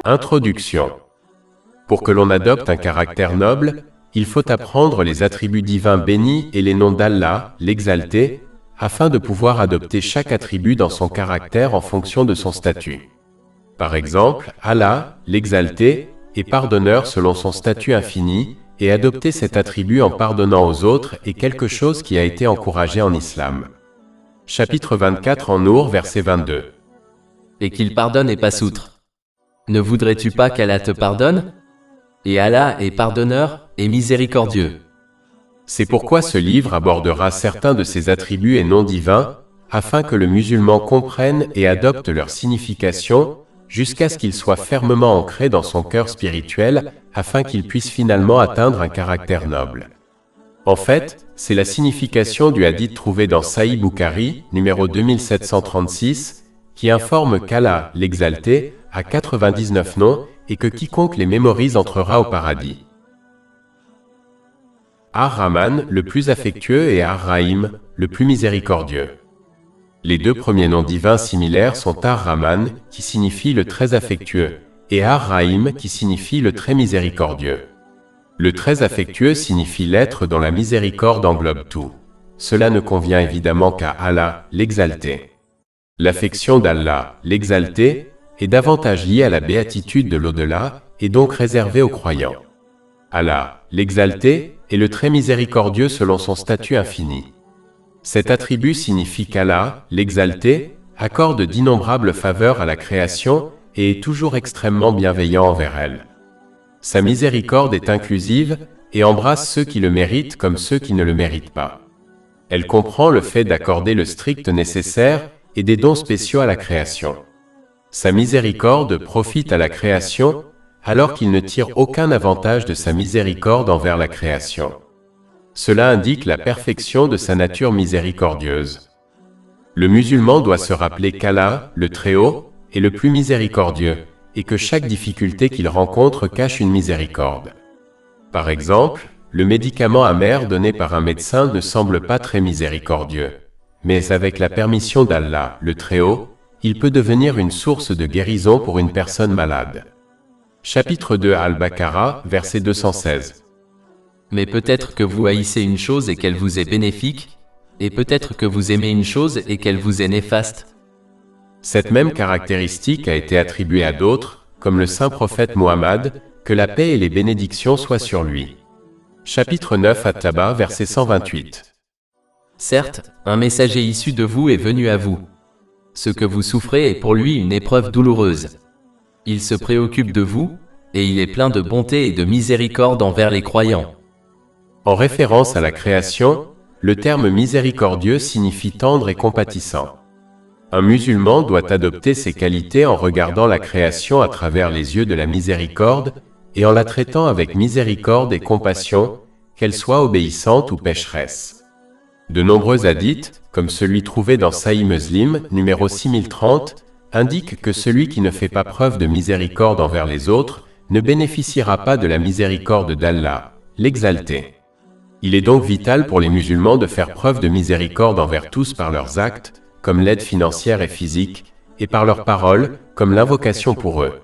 Introduction. Pour que l'on adopte un caractère noble, il faut apprendre les attributs divins bénis et les noms d'Allah, l'exalté, afin de pouvoir adopter chaque attribut dans son caractère en fonction de son statut. Par exemple, Allah, l'exalté, est pardonneur selon son statut infini, et adopter cet attribut en pardonnant aux autres est quelque chose qui a été encouragé en islam. Chapitre 24 en Nour, verset 22. Et qu'il pardonne et passe outre. Ne voudrais-tu pas qu'Allah te pardonne? Et Allah est pardonneur et miséricordieux. C'est pourquoi ce livre abordera certains de ces attributs et noms divins, afin que le musulman comprenne et adopte leur signification, jusqu'à ce qu'ils soient fermement ancrés dans son cœur spirituel, afin qu'il puisse finalement atteindre un caractère noble. En fait, c'est la signification du hadith trouvé dans Sahih Bukhari, numéro 2736, qui informe qu'Allah, l'exalté, a 99 noms, et que quiconque les mémorise entrera au paradis. Ar-Rahman, le plus affectueux, et Ar-Rahim, le plus miséricordieux. Les deux premiers noms divins similaires sont Ar-Rahman, qui signifie le très affectueux, et Ar-Rahim, qui signifie le très miséricordieux. Le très affectueux signifie l'être dont la miséricorde englobe tout. Cela ne convient évidemment qu'à Allah, l'exalté. L'affection d'Allah, l'exalté, est davantage liée à la béatitude de l'au-delà, et donc réservée aux croyants. Allah, l'exalté, est le très miséricordieux selon son statut infini. Cet attribut signifie qu'Allah, l'exalté, accorde d'innombrables faveurs à la création et est toujours extrêmement bienveillant envers elle. Sa miséricorde est inclusive et embrasse ceux qui le méritent comme ceux qui ne le méritent pas. Elle comprend le fait d'accorder le strict nécessaire et des dons spéciaux à la création. Sa miséricorde profite à la création, alors qu'il ne tire aucun avantage de sa miséricorde envers la création. Cela indique la perfection de sa nature miséricordieuse. Le musulman doit se rappeler qu'Allah, le Très-Haut, est le plus miséricordieux, et que chaque difficulté qu'il rencontre cache une miséricorde. Par exemple, le médicament amer donné par un médecin ne semble pas très miséricordieux. Mais avec la permission d'Allah, le Très-Haut, il peut devenir une source de guérison pour une personne malade. Chapitre 2 Al-Baqarah, verset 216. Mais peut-être que vous haïssez une chose et qu'elle vous est bénéfique, et peut-être que vous aimez une chose et qu'elle vous est néfaste. Cette même caractéristique a été attribuée à d'autres, comme le saint prophète Muhammad, que la paix et les bénédictions soient sur lui. Chapitre 9 At-Taba, verset 128. Certes, un messager issu de vous est venu à vous. Ce que vous souffrez est pour lui une épreuve douloureuse. Il se préoccupe de vous, et il est plein de bonté et de miséricorde envers les croyants. En référence à la création, le terme miséricordieux signifie tendre et compatissant. Un musulman doit adopter ces qualités en regardant la création à travers les yeux de la miséricorde, et en la traitant avec miséricorde et compassion, qu'elle soit obéissante ou pécheresse. De nombreux hadiths, comme celui trouvé dans Sahih Muslim, numéro 6030, indiquent que celui qui ne fait pas preuve de miséricorde envers les autres ne bénéficiera pas de la miséricorde d'Allah, l'exalté. Il est donc vital pour les musulmans de faire preuve de miséricorde envers tous par leurs actes, comme l'aide financière et physique, et par leurs paroles, comme l'invocation pour eux.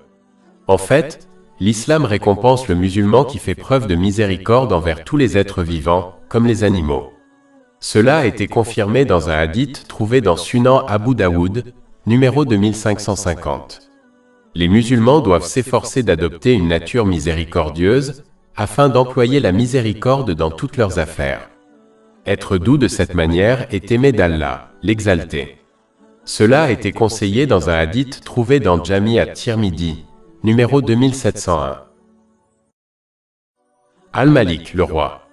En fait, l'islam récompense le musulman qui fait preuve de miséricorde envers tous les êtres vivants, comme les animaux. Cela a été confirmé dans un hadith trouvé dans Sunan Abu Daoud, numéro 2550. Les musulmans doivent s'efforcer d'adopter une nature miséricordieuse, afin d'employer la miséricorde dans toutes leurs affaires. Être doux de cette manière est aimer d'Allah, l'exalté. Cela a été conseillé dans un hadith trouvé dans Jami at-Tirmidhi, numéro 2701. Al-Malik, le roi.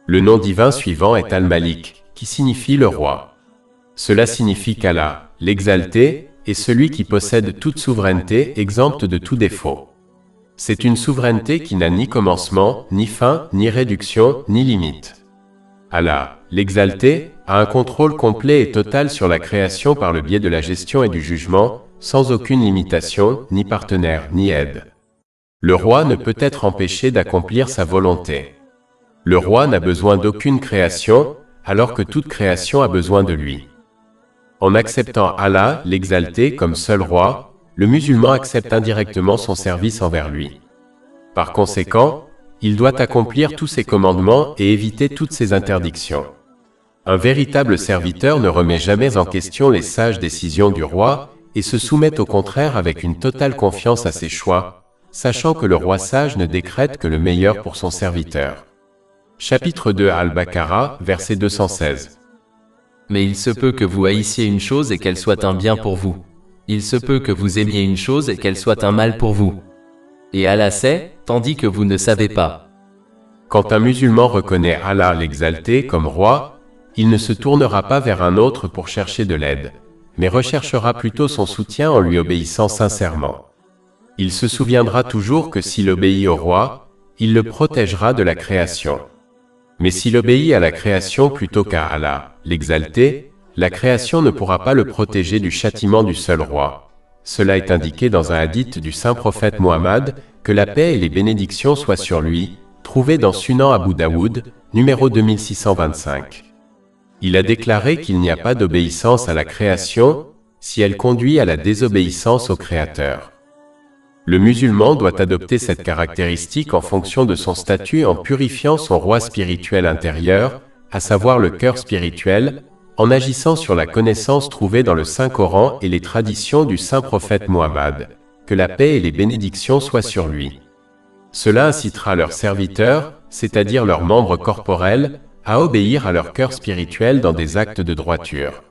Le nom divin suivant est Al-Malik, qui signifie le roi. Cela signifie qu'Allah, l'exalté, est celui qui possède toute souveraineté exempte de tout défaut. C'est une souveraineté qui n'a ni commencement, ni fin, ni réduction, ni limite. Allah, l'exalté, a un contrôle complet et total sur la création par le biais de la gestion et du jugement, sans aucune limitation, ni partenaire, ni aide. Le roi ne peut être empêché d'accomplir sa volonté. Le roi n'a besoin d'aucune création, alors que toute création a besoin de lui. En acceptant Allah, l'exalté, comme seul roi, le musulman accepte indirectement son service envers lui. Par conséquent, il doit accomplir tous ses commandements et éviter toutes ses interdictions. Un véritable serviteur ne remet jamais en question les sages décisions du roi et se soumet au contraire avec une totale confiance à ses choix, sachant que le roi sage ne décrète que le meilleur pour son serviteur. Chapitre 2 Al-Baqarah, verset 216. Mais il se peut que vous haïssiez une chose et qu'elle soit un bien pour vous. Il se peut que vous aimiez une chose et qu'elle soit un mal pour vous. Et Allah sait, tandis que vous ne savez pas. Quand un musulman reconnaît Allah l'exalté comme roi, il ne se tournera pas vers un autre pour chercher de l'aide, mais recherchera plutôt son soutien en lui obéissant sincèrement. Il se souviendra toujours que s'il obéit au roi, il le protégera de la création. Mais s'il obéit à la création plutôt qu'à Allah, l'exalté, la création ne pourra pas le protéger du châtiment du seul roi. Cela est indiqué dans un hadith du saint prophète Mohammed, que la paix et les bénédictions soient sur lui, trouvé dans Sunan Abu Daoud, numéro 2625. Il a déclaré qu'il n'y a pas d'obéissance à la création si elle conduit à la désobéissance au Créateur. Le musulman doit adopter cette caractéristique en fonction de son statut en purifiant son roi spirituel intérieur, à savoir le cœur spirituel, en agissant sur la connaissance trouvée dans le Saint-Coran et les traditions du saint prophète Mohammed, que la paix et les bénédictions soient sur lui. Cela incitera leurs serviteurs, c'est-à-dire leurs membres corporels, à obéir à leur cœur spirituel dans des actes de droiture.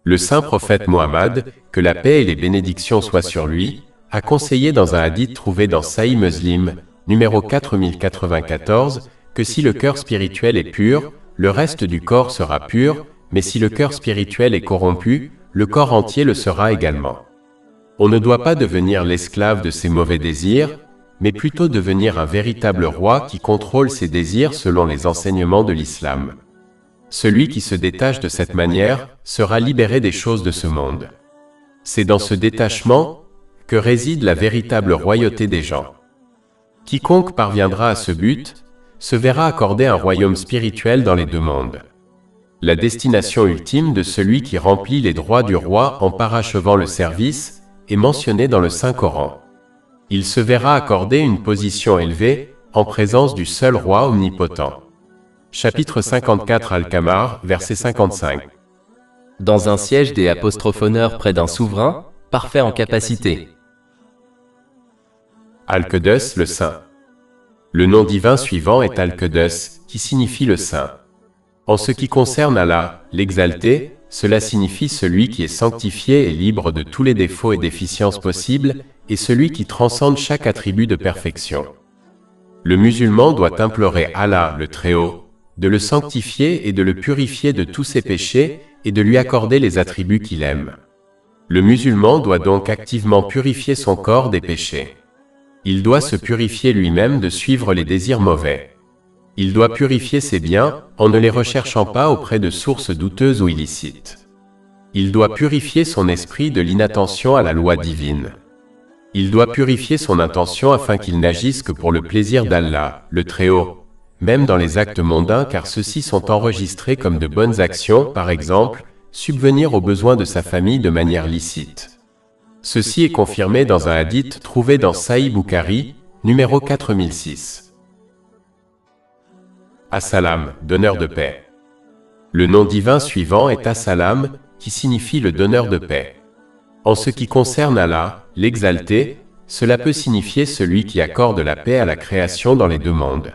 Le saint prophète Mohammed, que la paix et les bénédictions soient sur lui, a conseillé dans un hadith trouvé dans Sahih Muslim, numéro 4094, que si le cœur spirituel est pur, le reste du corps sera pur, mais si le cœur spirituel est corrompu, le corps entier le sera également. On ne doit pas devenir l'esclave de ses mauvais désirs, mais plutôt devenir un véritable roi qui contrôle ses désirs selon les enseignements de l'islam. Celui qui se détache de cette manière sera libéré des choses de ce monde. C'est dans ce détachement que réside la véritable royauté des gens. Quiconque parviendra à ce but se verra accorder un royaume spirituel dans les deux mondes. La destination ultime de celui qui remplit les droits du roi en parachevant le service est mentionnée dans le Saint-Coran. Il se verra accorder une position élevée en présence du seul roi omnipotent. Chapitre 54 Al-Qamar, verset 55. Dans un siège des apostrophonneurs près d'un souverain, parfait en capacité. Al-Quddus, le Saint. Le nom divin suivant est Al-Quddus, qui signifie le Saint. En ce qui concerne Allah, l'exalté, cela signifie celui qui est sanctifié et libre de tous les défauts et déficiences possibles, et celui qui transcende chaque attribut de perfection. Le musulman doit implorer Allah, le Très-Haut, de le sanctifier et de le purifier de tous ses péchés, et de lui accorder les attributs qu'il aime. Le musulman doit donc activement purifier son corps des péchés. Il doit se purifier lui-même de suivre les désirs mauvais. Il doit purifier ses biens en ne les recherchant pas auprès de sources douteuses ou illicites. Il doit purifier son esprit de l'inattention à la loi divine. Il doit purifier son intention afin qu'il n'agisse que pour le plaisir d'Allah, le Très-Haut, même dans les actes mondains car ceux-ci sont enregistrés comme de bonnes actions, par exemple, subvenir aux besoins de sa famille de manière licite. Ceci est confirmé dans un hadith trouvé dans Sahih Bukhari, numéro 4006. As-Salam, donneur de paix. Le nom divin suivant est As-Salam, qui signifie le donneur de paix. En ce qui concerne Allah, l'exalté, cela peut signifier celui qui accorde la paix à la création dans les deux mondes.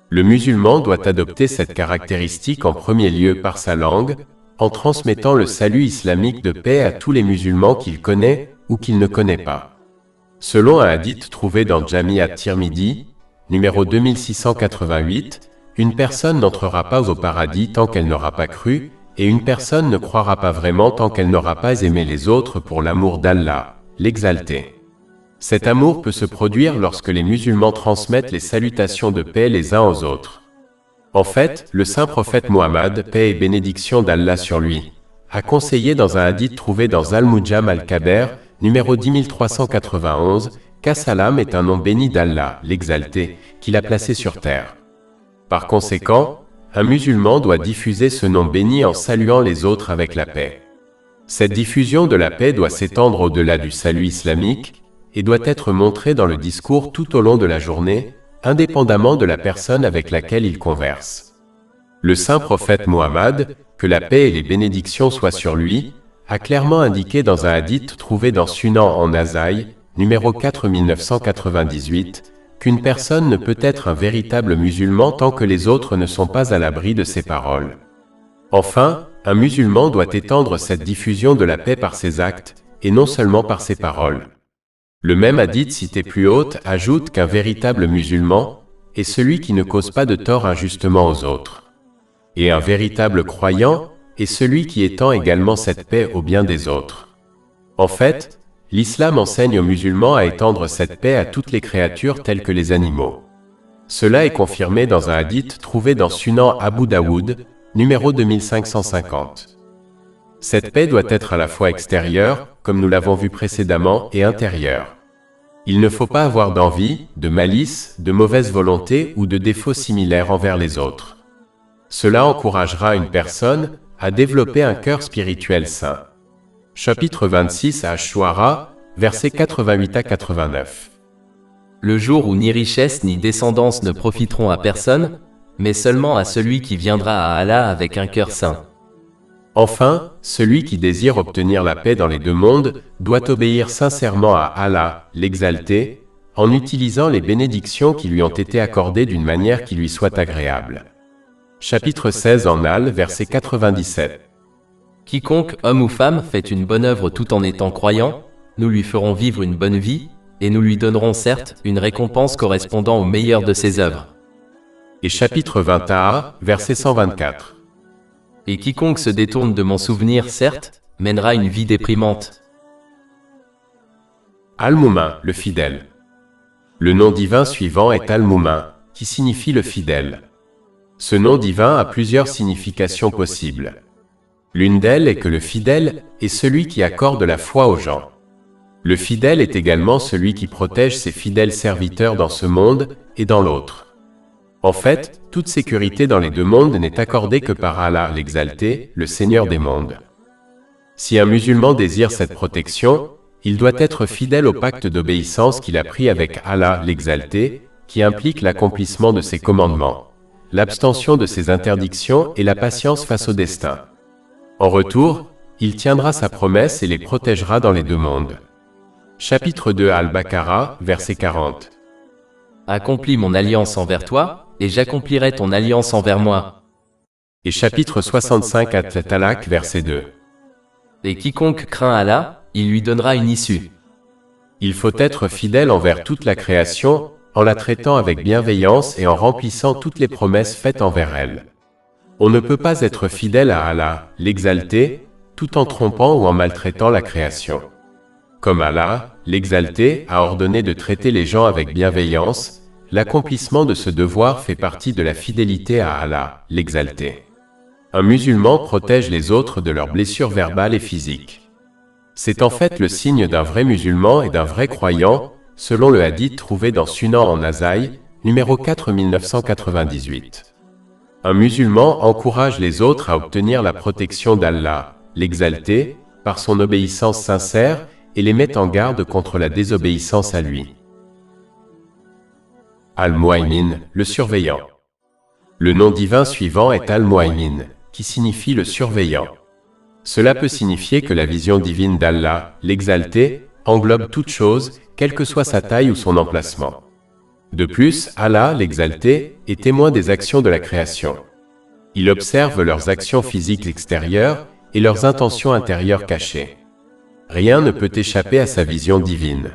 Le musulman doit adopter cette caractéristique en premier lieu par sa langue, en transmettant le salut islamique de paix à tous les musulmans qu'il connaît ou qu'il ne connaît pas. Selon un hadith trouvé dans Jami at-Tirmidhi, numéro 2688, une personne n'entrera pas au paradis tant qu'elle n'aura pas cru, et une personne ne croira pas vraiment tant qu'elle n'aura pas aimé les autres pour l'amour d'Allah, l'exalté. Cet amour peut se produire lorsque les musulmans transmettent les salutations de paix les uns aux autres. En fait, le saint prophète Mohammed, paix et bénédiction d'Allah sur lui, a conseillé dans un hadith trouvé dans Al-Mujam al-Kaber, numéro 10391, qu'As-Salam est un nom béni d'Allah, l'exalté, qu'il a placé sur terre. Par conséquent, un musulman doit diffuser ce nom béni en saluant les autres avec la paix. Cette diffusion de la paix doit s'étendre au-delà du salut islamique et doit être montrée dans le discours tout au long de la journée, indépendamment de la personne avec laquelle il converse. Le saint prophète Muhammad, que la paix et les bénédictions soient sur lui, a clairement indiqué dans un hadith trouvé dans Sunan en Nasaï, numéro 4998, qu'une personne ne peut être un véritable musulman tant que les autres ne sont pas à l'abri de ses paroles. Enfin, un musulman doit étendre cette diffusion de la paix par ses actes, et non seulement par ses paroles. Le même hadith cité plus haut ajoute qu'un véritable musulman est celui qui ne cause pas de tort injustement aux autres. Et un véritable croyant est celui qui étend également cette paix au bien des autres. En fait, l'islam enseigne aux musulmans à étendre cette paix à toutes les créatures telles que les animaux. Cela est confirmé dans un hadith trouvé dans Sunan Abu Daoud, numéro 2550. Cette paix doit être à la fois extérieure, comme nous l'avons vu précédemment, et intérieure. Il ne faut pas avoir d'envie, de malice, de mauvaise volonté ou de défauts similaires envers les autres. Cela encouragera une personne à développer un cœur spirituel sain. Chapitre 26 à Ash-Shu'ara, versets 88 à 89. Le jour où ni richesse ni descendance ne profiteront à personne, mais seulement à celui qui viendra à Allah avec un cœur sain. Enfin, celui qui désire obtenir la paix dans les deux mondes doit obéir sincèrement à Allah, l'Exalté, en utilisant les bénédictions qui lui ont été accordées d'une manière qui lui soit agréable. Chapitre 16 en Al, verset 97. Quiconque, homme ou femme, fait une bonne œuvre tout en étant croyant, nous lui ferons vivre une bonne vie, et nous lui donnerons certes une récompense correspondant au meilleur de ses œuvres. Et chapitre 20a, verset 124. Et quiconque se détourne de mon souvenir, certes, mènera une vie déprimante. Al-Moumin, le fidèle. Le nom divin suivant est Al-Moumin, qui signifie le fidèle. Ce nom divin a plusieurs significations possibles. L'une d'elles est que le fidèle est celui qui accorde la foi aux gens. Le fidèle est également celui qui protège ses fidèles serviteurs dans ce monde et dans l'autre. En fait, toute sécurité dans les deux mondes n'est accordée que par Allah l'Exalté, le Seigneur des mondes. Si un musulman désire cette protection, il doit être fidèle au pacte d'obéissance qu'il a pris avec Allah l'Exalté, qui implique l'accomplissement de ses commandements, l'abstention de ses interdictions et la patience face au destin. En retour, il tiendra sa promesse et les protégera dans les deux mondes. Chapitre 2 Al-Baqarah, verset 40. Accomplis mon alliance envers toi, et j'accomplirai ton alliance envers moi. Et chapitre 65 At-Talaq, verset 2. Et quiconque craint Allah, il lui donnera une issue. Il faut être fidèle envers toute la création, en la traitant avec bienveillance et en remplissant toutes les promesses faites envers elle. On ne peut pas être fidèle à Allah, l'Exalté, tout en trompant ou en maltraitant la création. Comme Allah, l'Exalté, a ordonné de traiter les gens avec bienveillance, l'accomplissement de ce devoir fait partie de la fidélité à Allah, l'Exalté. Un musulman protège les autres de leurs blessures verbales et physiques. C'est en fait le signe d'un vrai musulman et d'un vrai croyant, selon le hadith trouvé dans Sunan en Nasaï, numéro 4998. Un musulman encourage les autres à obtenir la protection d'Allah, l'Exalté, par son obéissance sincère et les met en garde contre la désobéissance à lui. Al-Mu'aymin, le surveillant. Le nom divin suivant est Al-Mu'aymin, qui signifie le surveillant. Cela peut signifier que la vision divine d'Allah, l'Exalté, englobe toute chose, quelle que soit sa taille ou son emplacement. De plus, Allah, l'Exalté, est témoin des actions de la création. Il observe leurs actions physiques extérieures et leurs intentions intérieures cachées. Rien ne peut échapper à sa vision divine.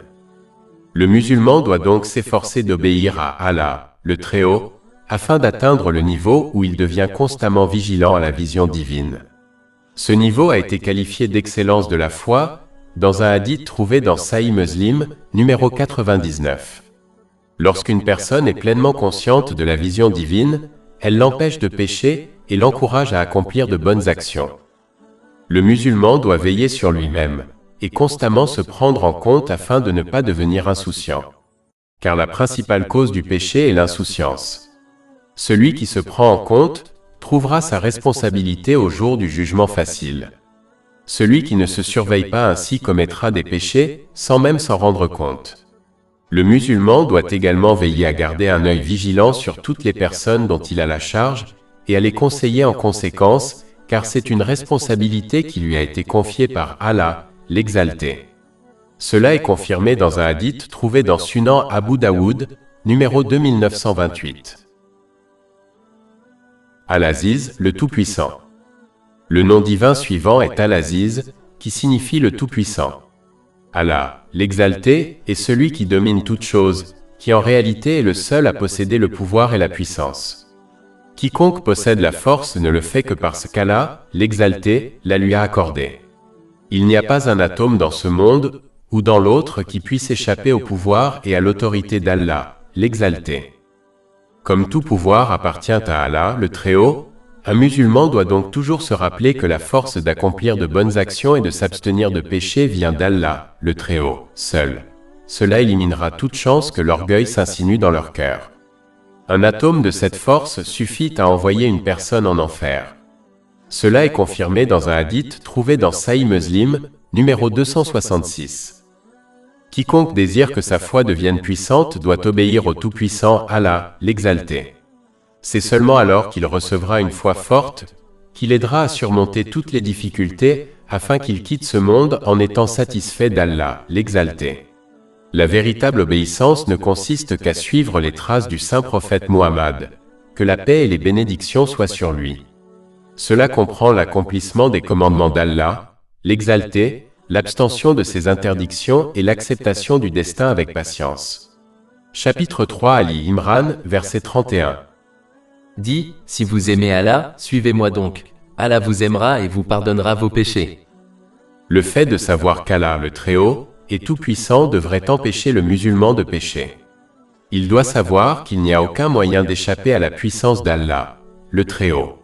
Le musulman doit donc s'efforcer d'obéir à Allah, le Très-Haut, afin d'atteindre le niveau où il devient constamment vigilant à la vision divine. Ce niveau a été qualifié d'excellence de la foi dans un hadith trouvé dans Sahih Muslim, numéro 99. Lorsqu'une personne est pleinement consciente de la vision divine, elle l'empêche de pécher et l'encourage à accomplir de bonnes actions. Le musulman doit veiller sur lui-même et constamment se prendre en compte afin de ne pas devenir insouciant. Car la principale cause du péché est l'insouciance. Celui qui se prend en compte trouvera sa responsabilité au jour du jugement facile. Celui qui ne se surveille pas ainsi commettra des péchés, sans même s'en rendre compte. Le musulman doit également veiller à garder un œil vigilant sur toutes les personnes dont il a la charge, et à les conseiller en conséquence, car c'est une responsabilité qui lui a été confiée par Allah, l'Exalté. Cela est confirmé dans un hadith trouvé dans Sunan Abu Daoud, numéro 2928. Al-Aziz, le Tout-Puissant. Le nom divin suivant est Al-Aziz, qui signifie le Tout-Puissant. Allah, l'Exalté, est celui qui domine toute chose, qui en réalité est le seul à posséder le pouvoir et la puissance. Quiconque possède la force ne le fait que parce qu'Allah, l'Exalté, la lui a accordée. Il n'y a pas un atome dans ce monde, ou dans l'autre qui puisse échapper au pouvoir et à l'autorité d'Allah, l'Exalté. Comme tout pouvoir appartient à Allah, le Très-Haut, un musulman doit donc toujours se rappeler que la force d'accomplir de bonnes actions et de s'abstenir de péchés vient d'Allah, le Très-Haut, seul. Cela éliminera toute chance que l'orgueil s'insinue dans leur cœur. Un atome de cette force suffit à envoyer une personne en enfer. Cela est confirmé dans un hadith trouvé dans Sahih Muslim, numéro 266. Quiconque désire que sa foi devienne puissante doit obéir au Tout-Puissant Allah, l'Exalté. C'est seulement alors qu'il recevra une foi forte, qu'il aidera à surmonter toutes les difficultés, afin qu'il quitte ce monde en étant satisfait d'Allah, l'Exalté. La véritable obéissance ne consiste qu'à suivre les traces du saint prophète Muhammad, que la paix et les bénédictions soient sur lui. Cela comprend l'accomplissement des commandements d'Allah, l'Exalté, l'abstention de ses interdictions et l'acceptation du destin avec patience. Chapitre 3 Ali Imran, verset 31. Dis, si vous aimez Allah, suivez-moi donc. Allah vous aimera et vous pardonnera vos péchés. Le fait de savoir qu'Allah, le Très-Haut, est tout-puissant devrait empêcher le musulman de pécher. Il doit savoir qu'il n'y a aucun moyen d'échapper à la puissance d'Allah, le Très-Haut.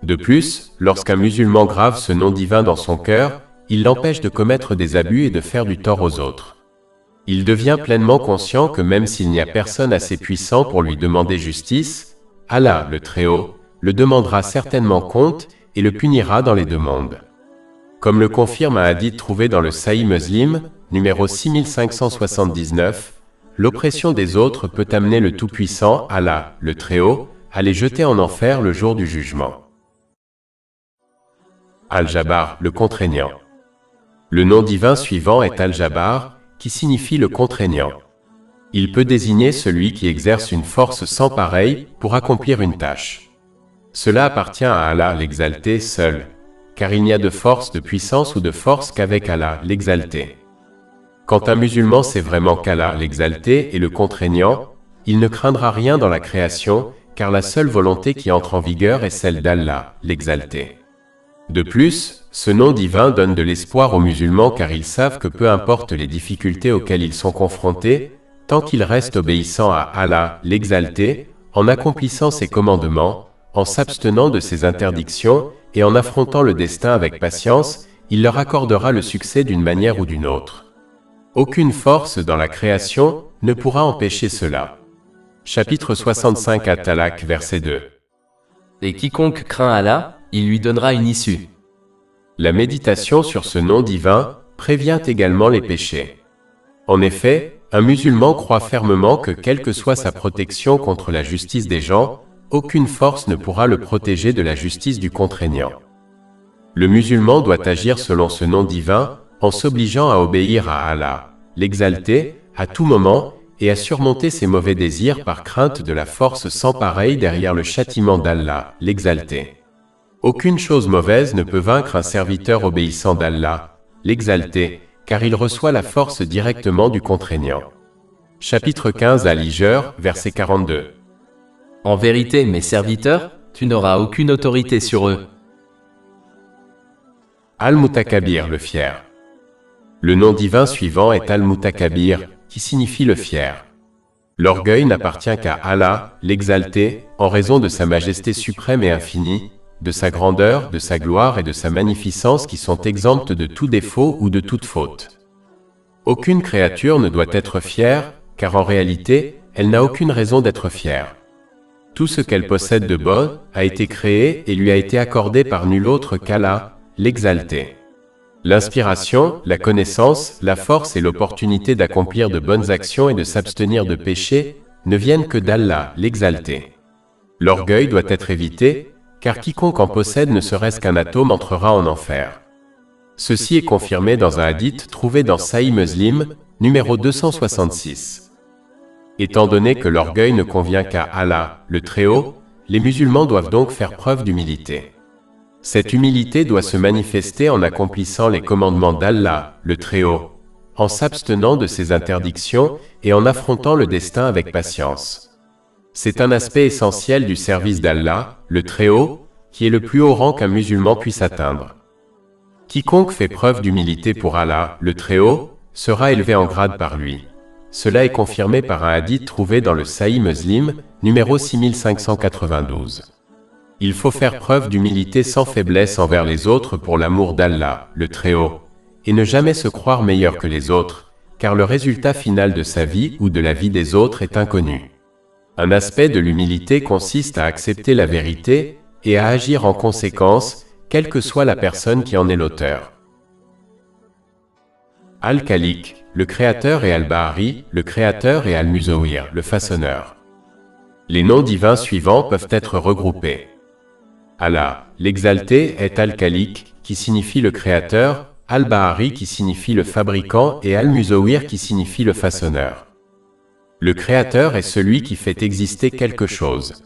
De plus, lorsqu'un musulman grave ce nom divin dans son cœur, il l'empêche de commettre des abus et de faire du tort aux autres. Il devient pleinement conscient que même s'il n'y a personne assez puissant pour lui demander justice, Allah, le Très-Haut, le demandera certainement compte et le punira dans les deux mondes. Comme le confirme un hadith trouvé dans le Sahih Muslim, numéro 6579, l'oppression des autres peut amener le Tout-Puissant, Allah, le Très-Haut, à les jeter en enfer le jour du jugement. Al-Jabbar, le contraignant. Le nom divin suivant est Al-Jabbar, qui signifie le contraignant. Il peut désigner celui qui exerce une force sans pareille pour accomplir une tâche. Cela appartient à Allah l'Exalté seul, car il n'y a de force, de puissance ou de force qu'avec Allah l'Exalté. Quand un musulman sait vraiment qu'Allah l'Exalté est le contraignant, il ne craindra rien dans la création, car la seule volonté qui entre en vigueur est celle d'Allah l'Exalté. De plus, ce nom divin donne de l'espoir aux musulmans car ils savent que peu importe les difficultés auxquelles ils sont confrontés, tant qu'ils restent obéissants à Allah, l'Exalté, en accomplissant ses commandements, en s'abstenant de ses interdictions et en affrontant le destin avec patience, il leur accordera le succès d'une manière ou d'une autre. Aucune force dans la création ne pourra empêcher cela. Chapitre 65 At-Talaq, verset 2. Et quiconque craint Allah, il lui donnera une issue. La méditation sur ce nom divin prévient également les péchés. En effet, un musulman croit fermement que quelle que soit sa protection contre la justice des gens, aucune force ne pourra le protéger de la justice du contraignant. Le musulman doit agir selon ce nom divin, en s'obligeant à obéir à Allah, l'Exalté, à tout moment, et à surmonter ses mauvais désirs par crainte de la force sans pareille derrière le châtiment d'Allah, l'Exalté. Aucune chose mauvaise ne peut vaincre un serviteur obéissant d'Allah, l'Exalté, car il reçoit la force directement du contraignant. Chapitre 15 Al-Hijr, verset 42. En vérité, mes serviteurs, tu n'auras aucune autorité sur eux. Al-Mutakabir, le fier. Le nom divin suivant est Al-Mutakabir, qui signifie le fier. L'orgueil n'appartient qu'à Allah, l'Exalté, en raison de sa majesté suprême et infinie, de sa grandeur, de sa gloire et de sa magnificence qui sont exemptes de tout défaut ou de toute faute. Aucune créature ne doit être fière, car en réalité, elle n'a aucune raison d'être fière. Tout ce qu'elle possède de bon a été créé et lui a été accordé par nul autre qu'Allah, l'Exalté. L'inspiration, la connaissance, la force et l'opportunité d'accomplir de bonnes actions et de s'abstenir de péché ne viennent que d'Allah, l'Exalté. L'orgueil doit être évité, car quiconque en possède ne serait-ce qu'un atome entrera en enfer. Ceci est confirmé dans un hadith trouvé dans Sahih Muslim, numéro 266. Étant donné que l'orgueil ne convient qu'à Allah, le Très-Haut, les musulmans doivent donc faire preuve d'humilité. Cette humilité doit se manifester en accomplissant les commandements d'Allah, le Très-Haut, en s'abstenant de ses interdictions et en affrontant le destin avec patience. C'est un aspect essentiel du service d'Allah, le Très-Haut, qui est le plus haut rang qu'un musulman puisse atteindre. Quiconque fait preuve d'humilité pour Allah, le Très-Haut, sera élevé en grade par lui. Cela est confirmé par un hadith trouvé dans le Sahih Muslim, numéro 6592. Il faut faire preuve d'humilité sans faiblesse envers les autres pour l'amour d'Allah, le Très-Haut, et ne jamais se croire meilleur que les autres, car le résultat final de sa vie ou de la vie des autres est inconnu. Un aspect de l'humilité consiste à accepter la vérité et à agir en conséquence, quelle que soit la personne qui en est l'auteur. Al-Khaliq, le créateur, et Al-Bahari, le créateur, et Al-Musawwir, le façonneur. Les noms divins suivants peuvent être regroupés. Allah, l'exalté, est Al-Khaliq, qui signifie le créateur, Al-Bahari qui signifie le fabricant et Al-Musawwir qui signifie le façonneur. Le créateur est celui qui fait exister quelque chose.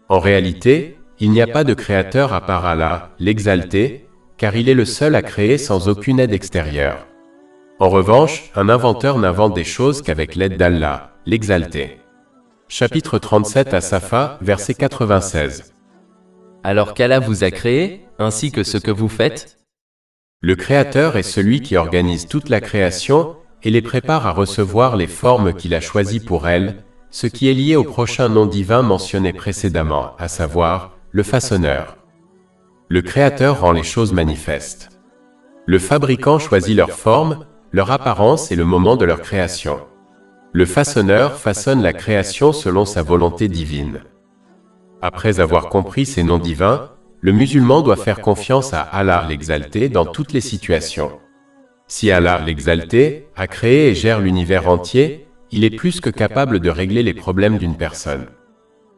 En réalité, il n'y a pas de créateur à part Allah, l'exalté, car il est le seul à créer sans aucune aide extérieure. En revanche, un inventeur n'invente des choses qu'avec l'aide d'Allah, l'exalté. Chapitre 37 à Safa, verset 96. Alors qu'Allah vous a créé, ainsi que ce que vous faites? Le Créateur est celui qui organise toute la création et les prépare à recevoir les formes qu'il a choisies pour elles, ce qui est lié au prochain nom divin mentionné précédemment, à savoir, le façonneur. Le Créateur rend les choses manifestes. Le fabricant choisit leur forme, leur apparence et le moment de leur création. Le façonneur façonne la création selon sa volonté divine. Après avoir compris ces noms divins, le musulman doit faire confiance à Allah l'exalté dans toutes les situations. Si Allah l'exalté a créé et gère l'univers entier, il est plus que capable de régler les problèmes d'une personne.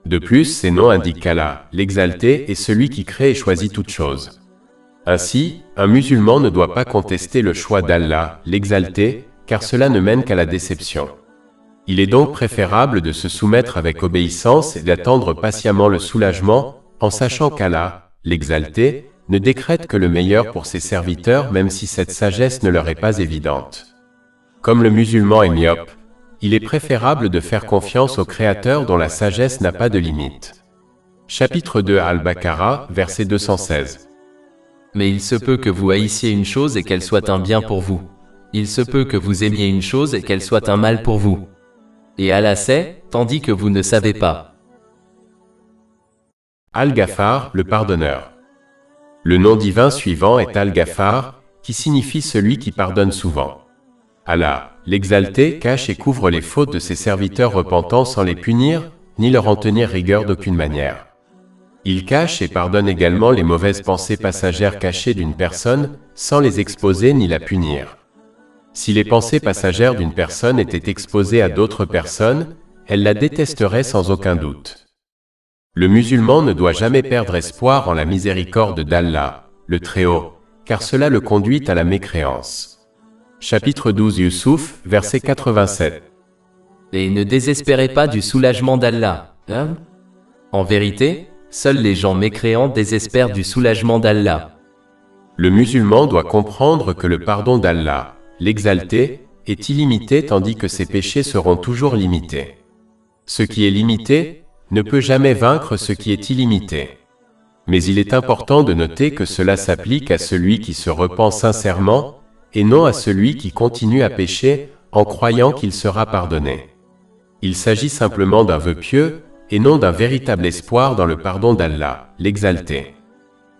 De plus, ces noms indiquent qu'Allah, l'exalté, est celui qui crée et choisit toutes choses. Ainsi, un musulman ne doit pas contester le choix d'Allah, l'exalté, car cela ne mène qu'à la déception. Il est donc préférable de se soumettre avec obéissance et d'attendre patiemment le soulagement, en sachant qu'Allah, l'exalté, ne décrète que le meilleur pour ses serviteurs même si cette sagesse ne leur est pas évidente. Comme le musulman est myope, il est préférable de faire confiance au Créateur dont la sagesse n'a pas de limite. Chapitre 2 Al-Baqarah, verset 216. Mais il se peut que vous haïssiez une chose et qu'elle soit un bien pour vous. Il se peut que vous aimiez une chose et qu'elle soit un mal pour vous. Et Allah sait, tandis que vous ne savez pas. Al-Ghaffar, le pardonneur. Le nom divin suivant est Al-Ghaffar, qui signifie celui qui pardonne souvent. Allah, l'exalté, cache et couvre les fautes de ses serviteurs repentants sans les punir, ni leur en tenir rigueur d'aucune manière. Il cache et pardonne également les mauvaises pensées passagères cachées d'une personne, sans les exposer ni la punir. Si les pensées passagères d'une personne étaient exposées à d'autres personnes, elle la détesterait sans aucun doute. Le musulman ne doit jamais perdre espoir en la miséricorde d'Allah, le Très-Haut, car cela le conduit à la mécréance. Chapitre 12 Yusuf, verset 87. Et ne désespérez pas du soulagement d'Allah. En vérité, seuls les gens mécréants désespèrent du soulagement d'Allah. Le musulman doit comprendre que le pardon d'Allah, l'exalté, est illimité tandis que ses péchés seront toujours limités. Ce qui est limité ne peut jamais vaincre ce qui est illimité. Mais il est important de noter que cela s'applique à celui qui se repent sincèrement, et non à celui qui continue à pécher en croyant qu'il sera pardonné. Il s'agit simplement d'un vœu pieux, et non d'un véritable espoir dans le pardon d'Allah, l'exalté.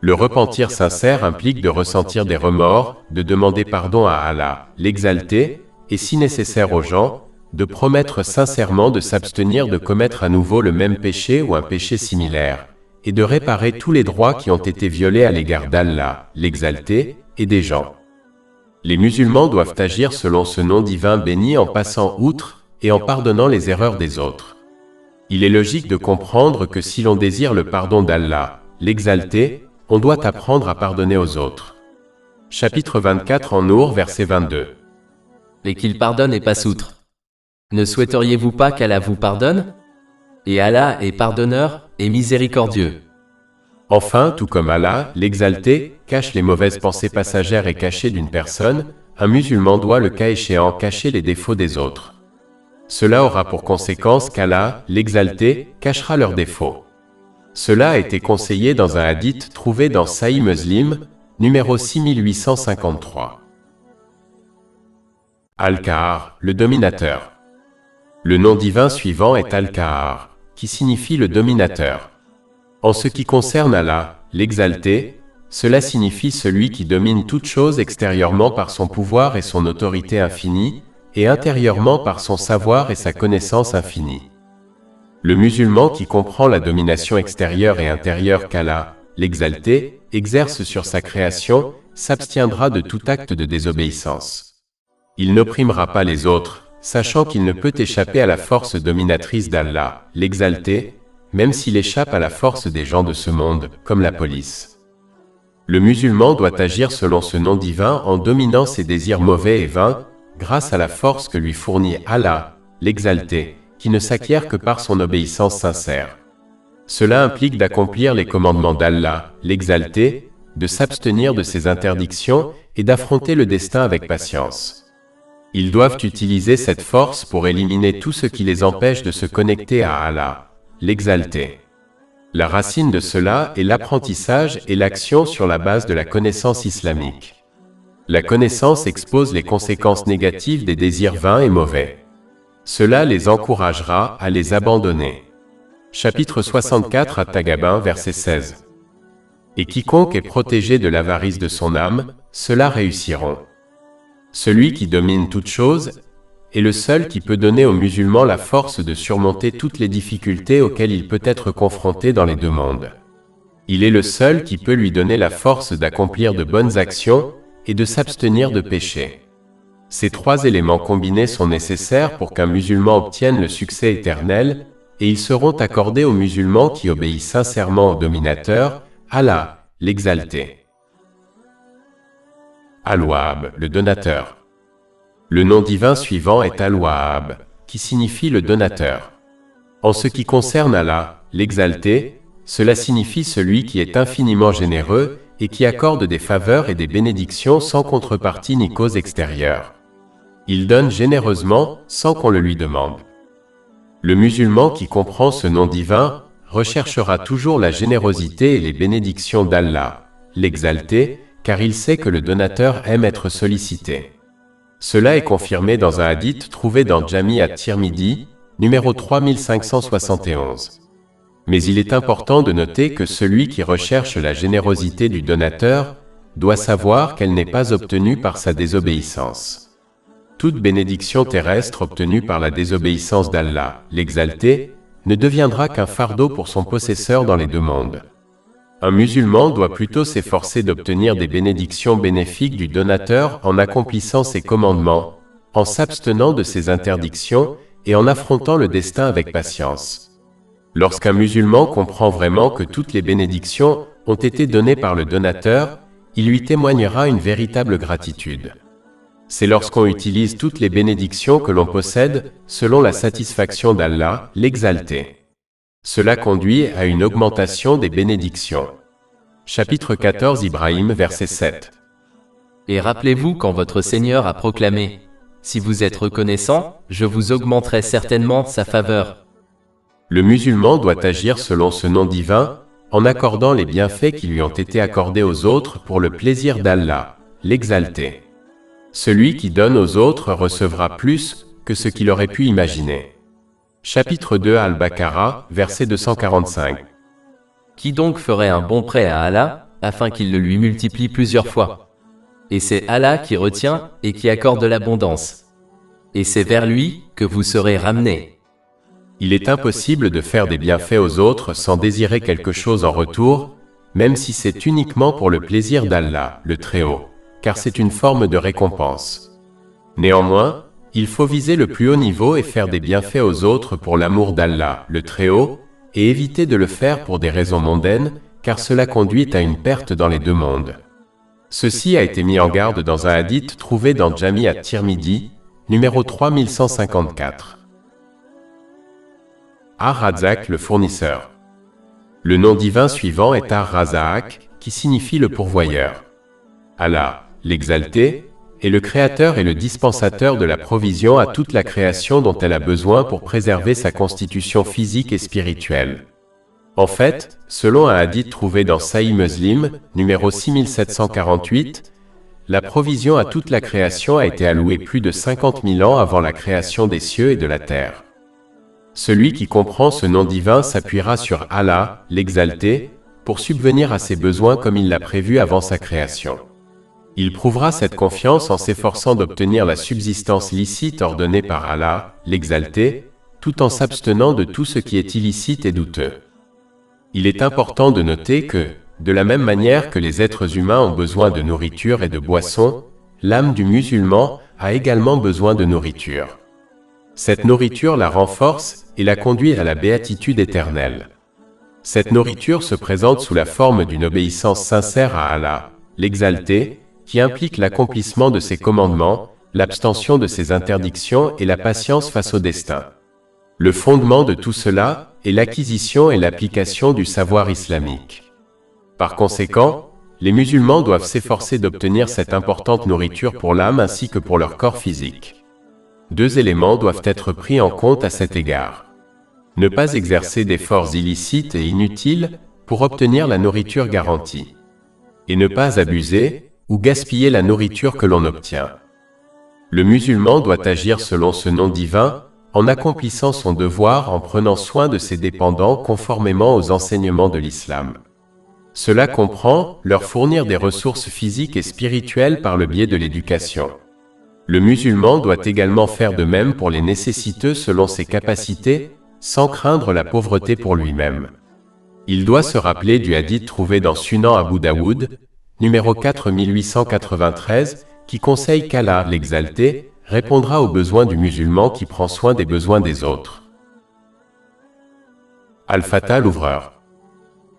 Le repentir sincère implique de ressentir des remords, de demander pardon à Allah, l'exalté, et si nécessaire aux gens, de promettre sincèrement de s'abstenir de commettre à nouveau le même péché ou un péché similaire, et de réparer tous les droits qui ont été violés à l'égard d'Allah, l'exalté, et des gens. Les musulmans doivent agir selon ce nom divin béni en passant outre et en pardonnant les erreurs des autres. Il est logique de comprendre que si l'on désire le pardon d'Allah, l'exalté, on doit apprendre à pardonner aux autres. Chapitre 24 en Nour, verset 22. Et qu'il pardonne et passe outre. Ne souhaiteriez-vous pas qu'Allah vous pardonne? Et Allah est pardonneur et miséricordieux. Enfin, tout comme Allah, l'exalté, cache les mauvaises pensées passagères et cachées d'une personne, un musulman doit, le cas échéant, cacher les défauts des autres. Cela aura pour conséquence qu'Allah, l'exalté, cachera leurs défauts. Cela a été conseillé dans un hadith trouvé dans Sahih Muslim, numéro 6853. Al-Qahar, le dominateur. Le nom divin suivant est Al-Qahar, qui signifie le dominateur. En ce qui concerne Allah, l'exalté, cela signifie celui qui domine toute chose extérieurement par son pouvoir et son autorité infinie, et intérieurement par son savoir et sa connaissance infinie. Le musulman qui comprend la domination extérieure et intérieure qu'Allah, l'exalté, exerce sur sa création, s'abstiendra de tout acte de désobéissance. Il n'opprimera pas les autres, sachant qu'il ne peut échapper à la force dominatrice d'Allah, l'exalté, même s'il échappe à la force des gens de ce monde, comme la police. Le musulman doit agir selon ce nom divin en dominant ses désirs mauvais et vains, grâce à la force que lui fournit Allah, l'exalté, qui ne s'acquiert que par son obéissance sincère. Cela implique d'accomplir les commandements d'Allah, l'exalté, de s'abstenir de ses interdictions et d'affronter le destin avec patience. Ils doivent utiliser cette force pour éliminer tout ce qui les empêche de se connecter à Allah, l'exalté. La racine de cela est l'apprentissage et l'action sur la base de la connaissance islamique. La connaissance expose les conséquences négatives des désirs vains et mauvais. Cela les encouragera à les abandonner. Chapitre 64 à Tagabin, verset 16. Et quiconque est protégé de l'avarice de son âme, ceux-là réussiront. Celui qui domine toute chose est le seul qui peut donner aux musulmans la force de surmonter toutes les difficultés auxquelles il peut être confronté dans les deux mondes. Il est le seul qui peut lui donner la force d'accomplir de bonnes actions et de s'abstenir de péché. Ces trois éléments combinés sont nécessaires pour qu'un musulman obtienne le succès éternel, et ils seront accordés aux musulmans qui obéissent sincèrement au dominateur, Allah, l'exalté. Al-Wahhab, le donateur. Le nom divin suivant est Al-Wahhab, qui signifie le donateur. En ce qui concerne Allah, l'exalté, cela signifie celui qui est infiniment généreux et qui accorde des faveurs et des bénédictions sans contrepartie ni cause extérieure. Il donne généreusement sans qu'on le lui demande. Le musulman qui comprend ce nom divin recherchera toujours la générosité et les bénédictions d'Allah, l'exalté, car il sait que le donateur aime être sollicité. Cela est confirmé dans un hadith trouvé dans Jami at-Tirmidhi, numéro 3571. Mais il est important de noter que celui qui recherche la générosité du donateur doit savoir qu'elle n'est pas obtenue par sa désobéissance. Toute bénédiction terrestre obtenue par la désobéissance d'Allah, l'exalté, ne deviendra qu'un fardeau pour son possesseur dans les deux mondes. Un musulman doit plutôt s'efforcer d'obtenir des bénédictions bénéfiques du donateur en accomplissant ses commandements, en s'abstenant de ses interdictions et en affrontant le destin avec patience. Lorsqu'un musulman comprend vraiment que toutes les bénédictions ont été données par le donateur, il lui témoignera une véritable gratitude. C'est lorsqu'on utilise toutes les bénédictions que l'on possède selon la satisfaction d'Allah, l'exalté. Cela conduit à une augmentation des bénédictions. Chapitre 14 Ibrahim, verset 7. Et rappelez-vous quand votre Seigneur a proclamé « Si vous êtes reconnaissant, je vous augmenterai certainement sa faveur ». Le musulman doit agir selon ce nom divin, en accordant les bienfaits qui lui ont été accordés aux autres pour le plaisir d'Allah, l'exalté. Celui qui donne aux autres recevra plus que ce qu'il aurait pu imaginer. Chapitre 2 Al-Baqarah, verset 245. Qui donc ferait un bon prêt à Allah, afin qu'il le lui multiplie plusieurs fois? Et c'est Allah qui retient et qui accorde l'abondance. Et c'est vers lui que vous serez ramenés. Il est impossible de faire des bienfaits aux autres sans désirer quelque chose en retour, même si c'est uniquement pour le plaisir d'Allah, le Très-Haut. car c'est une forme de récompense. Néanmoins, il faut viser le plus haut niveau et faire des bienfaits aux autres pour l'amour d'Allah, le Très-Haut, et éviter de le faire pour des raisons mondaines, car cela conduit à une perte dans les deux mondes. Ceci a été mis en garde dans un hadith trouvé dans Jami at-Tirmidhi, numéro 3154. Ar-Razzaq, le fournisseur. Le nom divin suivant est Ar-Razzaq, qui signifie le pourvoyeur. Allah, l'exalté, est le créateur et le dispensateur de la provision à toute la création dont elle a besoin pour préserver sa constitution physique et spirituelle. En fait, selon un hadith trouvé dans Sahih Muslim, numéro 6748, la provision à toute la création a été allouée plus de 50 000 ans avant la création des cieux et de la terre. Celui qui comprend ce nom divin s'appuiera sur Allah, l'exalté, pour subvenir à ses besoins comme il l'a prévu avant sa création. Il prouvera cette confiance en s'efforçant d'obtenir la subsistance licite ordonnée par Allah, l'exalté, tout en s'abstenant de tout ce qui est illicite et douteux. Il est important de noter que, de la même manière que les êtres humains ont besoin de nourriture et de boissons, l'âme du musulman a également besoin de nourriture. Cette nourriture la renforce et la conduit à la béatitude éternelle. Cette nourriture se présente sous la forme d'une obéissance sincère à Allah, l'exalté, qui implique l'accomplissement de ses commandements, l'abstention de ses interdictions et la patience face au destin. Le fondement de tout cela est l'acquisition et l'application du savoir islamique. Par conséquent, les musulmans doivent s'efforcer d'obtenir cette importante nourriture pour l'âme ainsi que pour leur corps physique. Deux éléments doivent être pris en compte à cet égard. Ne pas exercer d'efforts illicites et inutiles pour obtenir la nourriture garantie. Et ne pas abuser ou gaspiller la nourriture que l'on obtient. Le musulman doit agir selon ce nom divin, en accomplissant son devoir en prenant soin de ses dépendants conformément aux enseignements de l'islam. Cela comprend leur fournir des ressources physiques et spirituelles par le biais de l'éducation. Le musulman doit également faire de même pour les nécessiteux selon ses capacités, sans craindre la pauvreté pour lui-même. Il doit se rappeler du hadith trouvé dans Sunan Abu Daoud, numéro 4893, qui conseille qu'Allah, l'exalté, répondra aux besoins du musulman qui prend soin des besoins des autres. Al-Fatah, l'ouvreur.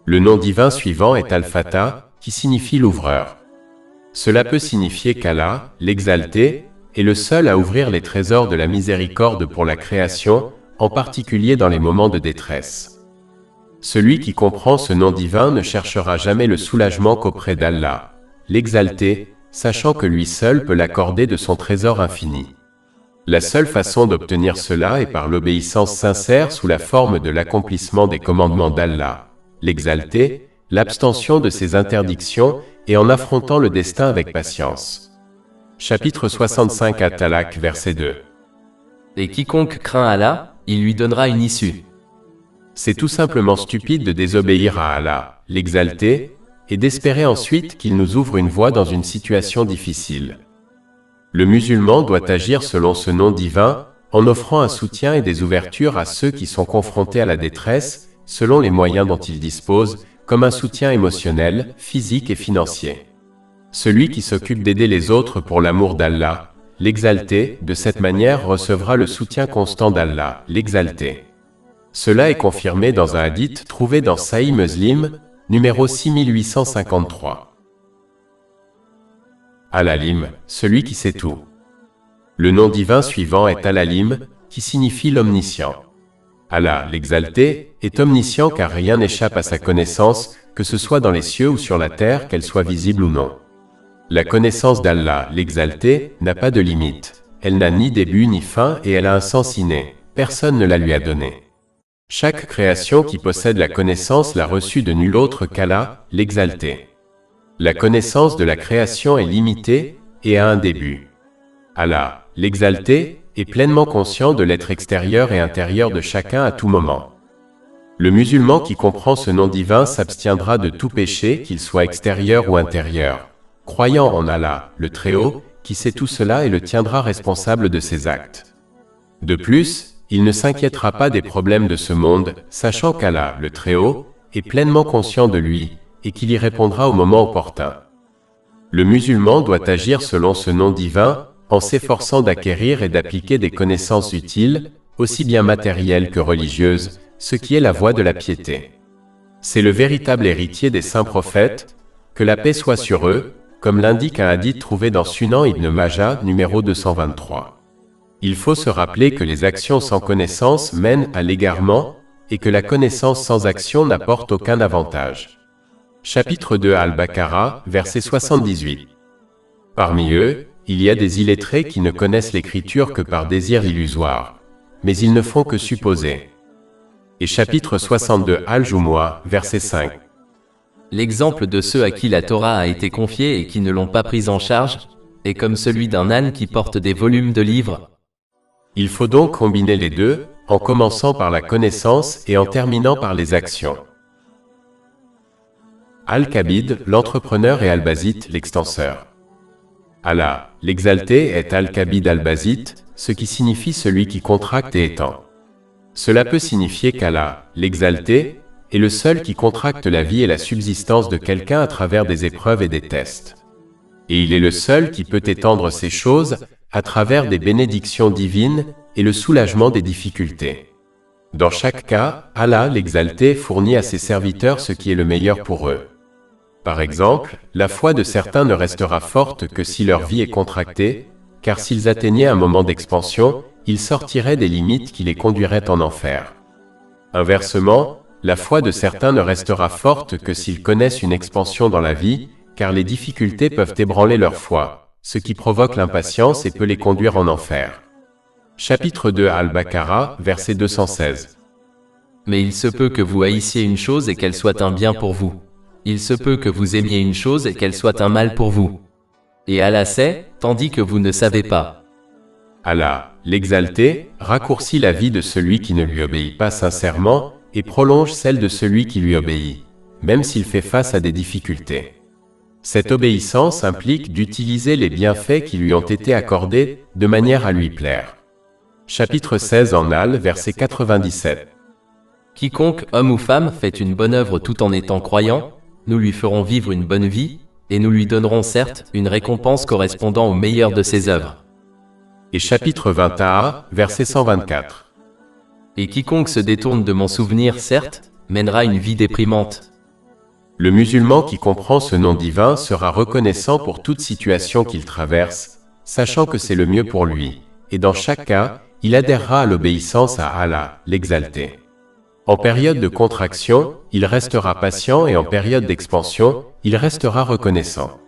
Le nom divin suivant est Al-Fatah, qui signifie l'ouvreur. Cela peut signifier qu'Allah, l'exalté, est le seul à ouvrir les trésors de la miséricorde pour la création, en particulier dans les moments de détresse. Celui qui comprend ce nom divin ne cherchera jamais le soulagement qu'auprès d'Allah, l'exalté, sachant que lui seul peut l'accorder de son trésor infini. La seule façon d'obtenir cela est par l'obéissance sincère sous la forme de l'accomplissement des commandements d'Allah, l'exalté, l'abstention de ses interdictions et en affrontant le destin avec patience. Chapitre 65 At-Talaq, verset 2. Et quiconque craint Allah, il lui donnera une issue. C'est tout simplement stupide de désobéir à Allah, l'exalté, et d'espérer ensuite qu'il nous ouvre une voie dans une situation difficile. Le musulman doit agir selon ce nom divin, en offrant un soutien et des ouvertures à ceux qui sont confrontés à la détresse, selon les moyens dont il dispose, comme un soutien émotionnel, physique et financier. Celui qui s'occupe d'aider les autres pour l'amour d'Allah, l'exalté, de cette manière recevra le soutien constant d'Allah, l'exalté. Cela est confirmé dans un hadith trouvé dans Sahih Muslim, numéro 6853. Al-Alim, celui qui sait tout. Le nom divin suivant est Al-Alim, qui signifie l'omniscient. Allah, l'exalté, est omniscient car rien n'échappe à sa connaissance, que ce soit dans les cieux ou sur la terre, qu'elle soit visible ou non. La connaissance d'Allah, l'exalté, n'a pas de limite. Elle n'a ni début ni fin et elle a un sens inné. Personne ne la lui a donné. Chaque création qui possède la connaissance l'a reçue de nul autre qu'Allah, l'exalté. La connaissance de la création est limitée et a un début. Allah, l'exalté, est pleinement conscient de l'être extérieur et intérieur de chacun à tout moment. Le musulman qui comprend ce nom divin s'abstiendra de tout péché, qu'il soit extérieur ou intérieur, croyant en Allah, le Très-Haut, qui sait tout cela et le tiendra responsable de ses actes. De plus, il ne s'inquiétera pas des problèmes de ce monde, sachant qu'Allah, le Très-Haut, est pleinement conscient de lui, et qu'il y répondra au moment opportun. Le musulman doit agir selon ce nom divin, en s'efforçant d'acquérir et d'appliquer des connaissances utiles, aussi bien matérielles que religieuses, ce qui est la voie de la piété. C'est le véritable héritier des saints prophètes, que la paix soit sur eux, comme l'indique un hadith trouvé dans Sunan Ibn Majah, numéro 223. Il faut se rappeler que les actions sans connaissance mènent à l'égarement, et que la connaissance sans action n'apporte aucun avantage. Chapitre 2 Al-Baqarah, verset 78. Parmi eux, il y a des illettrés qui ne connaissent l'écriture que par désir illusoire, mais ils ne font que supposer. Et chapitre 62 Al-Jumu'ah, verset 5. L'exemple de ceux à qui la Torah a été confiée et qui ne l'ont pas prise en charge est comme celui d'un âne qui porte des volumes de livres. Il faut donc combiner les deux, en commençant par la connaissance et en terminant par les actions. Al-Kabid, l'entrepreneur, et Al-Bazit, l'extenseur. Allah, l'exalté, est Al-Kabid Al-Bazit, ce qui signifie celui qui contracte et étend. Cela peut signifier qu'Allah, l'exalté, est le seul qui contracte la vie et la subsistance de quelqu'un à travers des épreuves et des tests. Et il est le seul qui peut étendre ces choses à travers des bénédictions divines et le soulagement des difficultés. Dans chaque cas, Allah, l'exalté, fournit à ses serviteurs ce qui est le meilleur pour eux. Par exemple, la foi de certains ne restera forte que si leur vie est contractée, car s'ils atteignaient un moment d'expansion, ils sortiraient des limites qui les conduiraient en enfer. Inversement, la foi de certains ne restera forte que s'ils connaissent une expansion dans la vie, car les difficultés peuvent ébranler leur foi, ce qui provoque l'impatience et peut les conduire en enfer. Chapitre 2 Al-Baqarah, verset 216. Mais il se peut que vous haïssiez une chose et qu'elle soit un bien pour vous. Il se peut que vous aimiez une chose et qu'elle soit un mal pour vous. Et Allah sait, tandis que vous ne savez pas. Allah, l'exalté, raccourcit la vie de celui qui ne lui obéit pas sincèrement et prolonge celle de celui qui lui obéit, même s'il fait face à des difficultés. Cette obéissance implique d'utiliser les bienfaits qui lui ont été accordés de manière à lui plaire. Chapitre 16 en Al, verset 97. Quiconque, homme ou femme, fait une bonne œuvre tout en étant croyant, nous lui ferons vivre une bonne vie, et nous lui donnerons certes une récompense correspondant au meilleur de ses œuvres. Et chapitre 20a, verset 124. Et quiconque se détourne de mon souvenir, certes, mènera une vie déprimante. Le musulman qui comprend ce nom divin sera reconnaissant pour toute situation qu'il traverse, sachant que c'est le mieux pour lui, et dans chaque cas, il adhérera à l'obéissance à Allah, l'exalté. En période de contraction, il restera patient et en période d'expansion, il restera reconnaissant.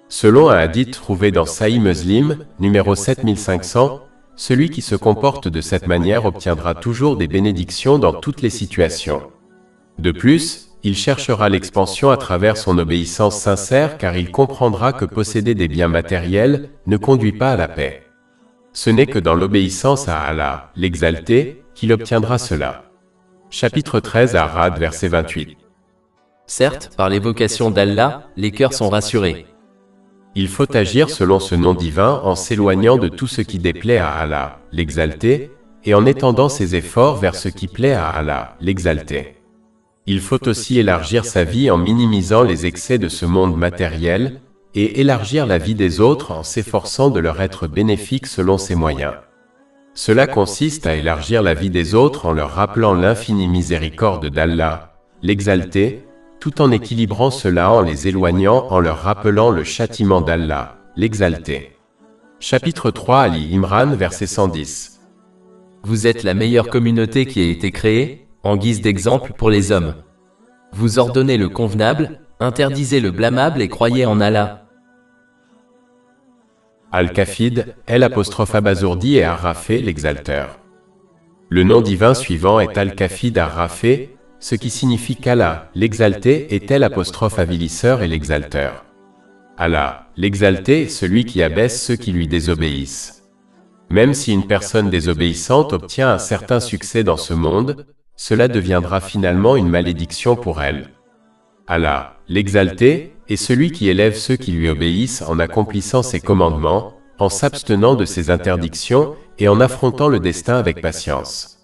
Selon un hadith trouvé dans Sahih Muslim, numéro 7500, celui qui se comporte de cette manière obtiendra toujours des bénédictions dans toutes les situations. De plus, il cherchera l'expansion à travers son obéissance sincère car il comprendra que posséder des biens matériels ne conduit pas à la paix. Ce n'est que dans l'obéissance à Allah, l'exalté, qu'il obtiendra cela. Chapitre 13 Ar-Ra'd, verset 28. Certes, par l'évocation d'Allah, les cœurs sont rassurés. Il faut agir selon ce nom divin en s'éloignant de tout ce qui déplaît à Allah, l'exalté, et en étendant ses efforts vers ce qui plaît à Allah, l'exalté. Il faut aussi élargir sa vie en minimisant les excès de ce monde matériel, et élargir la vie des autres en s'efforçant de leur être bénéfique selon ses moyens. Cela consiste à élargir la vie des autres en leur rappelant l'infinie miséricorde d'Allah, l'exalté, tout en équilibrant cela en les éloignant en leur rappelant le châtiment d'Allah, l'exalté. Chapitre 3 Ali Imran, verset 110. Vous êtes la meilleure communauté qui a été créée, en guise d'exemple pour les hommes. Vous ordonnez le convenable, interdisez le blâmable et croyez en Allah. Al-Kafid, L''Abazourdi et Ar-Rafé, l'exalteur. Le nom divin suivant est Al-Kafid Ar-Rafé, ce qui signifie qu'Allah, l'exalté, est L''Avilisseur et l'exalteur. Allah, l'exalté, est celui qui abaisse ceux qui lui désobéissent. Même si une personne désobéissante obtient un certain succès dans ce monde, cela deviendra finalement une malédiction pour elle. Allah, l'exalté, est celui qui élève ceux qui lui obéissent en accomplissant ses commandements, en s'abstenant de ses interdictions et en affrontant le destin avec patience.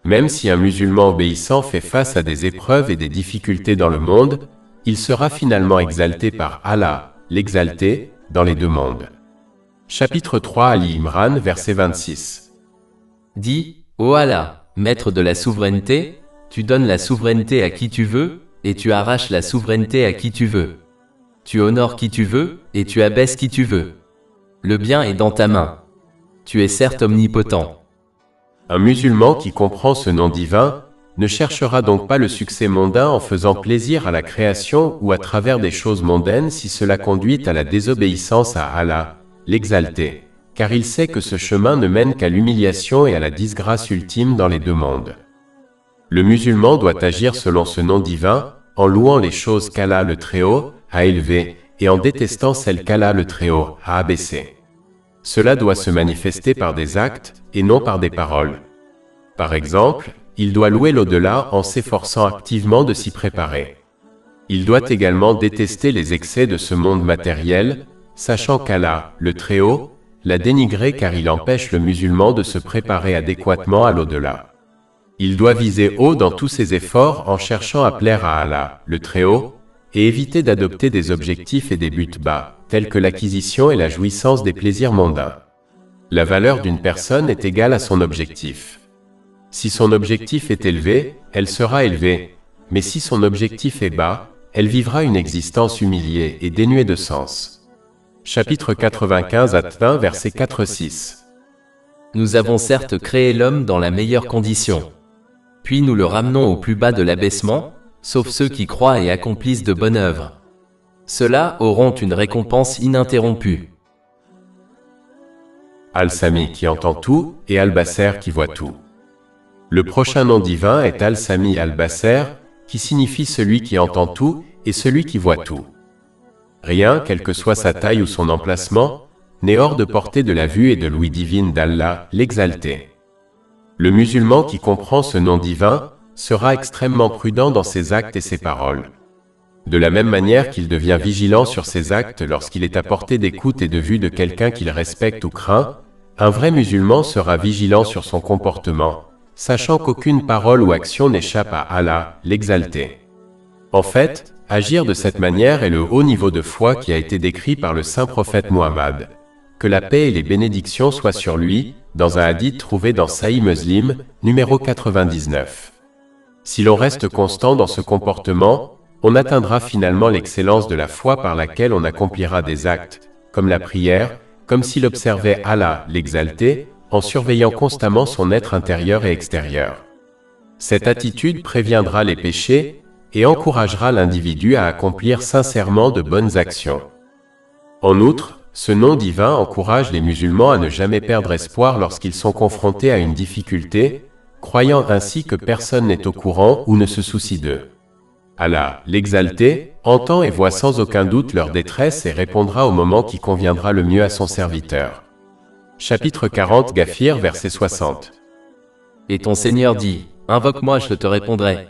Même si un musulman obéissant fait face à des épreuves et des difficultés dans le monde, il sera finalement exalté par Allah, l'exalté, dans les deux mondes. Chapitre 3 Ali Imran, verset 26. Dis, ô Allah, maître de la souveraineté, tu donnes la souveraineté à qui tu veux, et tu arraches la souveraineté à qui tu veux. Tu honores qui tu veux, et tu abaisses qui tu veux. Le bien est dans ta main. Tu es certes omnipotent. Un musulman qui comprend ce nom divin ne cherchera donc pas le succès mondain en faisant plaisir à la création ou à travers des choses mondaines si cela conduit à la désobéissance à Allah, l'exalté, car il sait que ce chemin ne mène qu'à l'humiliation et à la disgrâce ultime dans les deux mondes. Le musulman doit agir selon ce nom divin, en louant les choses qu'Allah le Très-Haut a élevées et en détestant celles qu'Allah le Très-Haut a abaissées. Cela doit se manifester par des actes et non par des paroles. Par exemple, il doit louer l'au-delà en s'efforçant activement de s'y préparer. Il doit également détester les excès de ce monde matériel, sachant qu'Allah, le Très-Haut, l'a dénigré car il empêche le musulman de se préparer adéquatement à l'au-delà. Il doit viser haut dans tous ses efforts en cherchant à plaire à Allah, le Très-Haut, et éviter d'adopter des objectifs et des buts bas, tels que l'acquisition et la jouissance des plaisirs mondains. La valeur d'une personne est égale à son objectif. Si son objectif est élevé, elle sera élevée, mais si son objectif est bas, elle vivra une existence humiliée et dénuée de sens. Chapitre 95 At 20 verset 4-6. Nous avons certes créé l'homme dans la meilleure condition. Puis nous le ramenons au plus bas de l'abaissement, sauf ceux qui croient et accomplissent de bonnes œuvres. Ceux-là auront une récompense ininterrompue. Al-Sami qui entend tout et Al-Basser qui voit tout. Le prochain nom divin est Al-Sami Al-Basser, qui signifie celui qui entend tout et celui qui voit tout. Rien, quelle que soit sa taille ou son emplacement, n'est hors de portée de la vue et de l'ouïe divine d'Allah, l'exalté. Le musulman qui comprend ce nom divin sera extrêmement prudent dans ses actes et ses paroles. De la même manière qu'il devient vigilant sur ses actes lorsqu'il est à portée d'écoute et de vue de quelqu'un qu'il respecte ou craint, un vrai musulman sera vigilant sur son comportement, sachant qu'aucune parole ou action n'échappe à Allah, l'exalté. En fait, agir de cette manière est le haut niveau de foi qui a été décrit par le saint prophète Muhammad. Que la paix et les bénédictions soient sur lui, dans un hadith trouvé dans Sahih Muslim, numéro 99. Si l'on reste constant dans ce comportement, on atteindra finalement l'excellence de la foi par laquelle on accomplira des actes, comme la prière, comme s'il observait Allah, l'exalté, en surveillant constamment son être intérieur et extérieur. Cette attitude préviendra les péchés et encouragera l'individu à accomplir sincèrement de bonnes actions. En outre, ce nom divin encourage les musulmans à ne jamais perdre espoir lorsqu'ils sont confrontés à une difficulté, croyant ainsi que personne n'est au courant ou ne se soucie d'eux. Allah, l'exalté, entend et voit sans aucun doute leur détresse et répondra au moment qui conviendra le mieux à son serviteur. Chapitre 40 Ghafir, verset 60. Et ton Seigneur dit, invoque-moi, je te répondrai.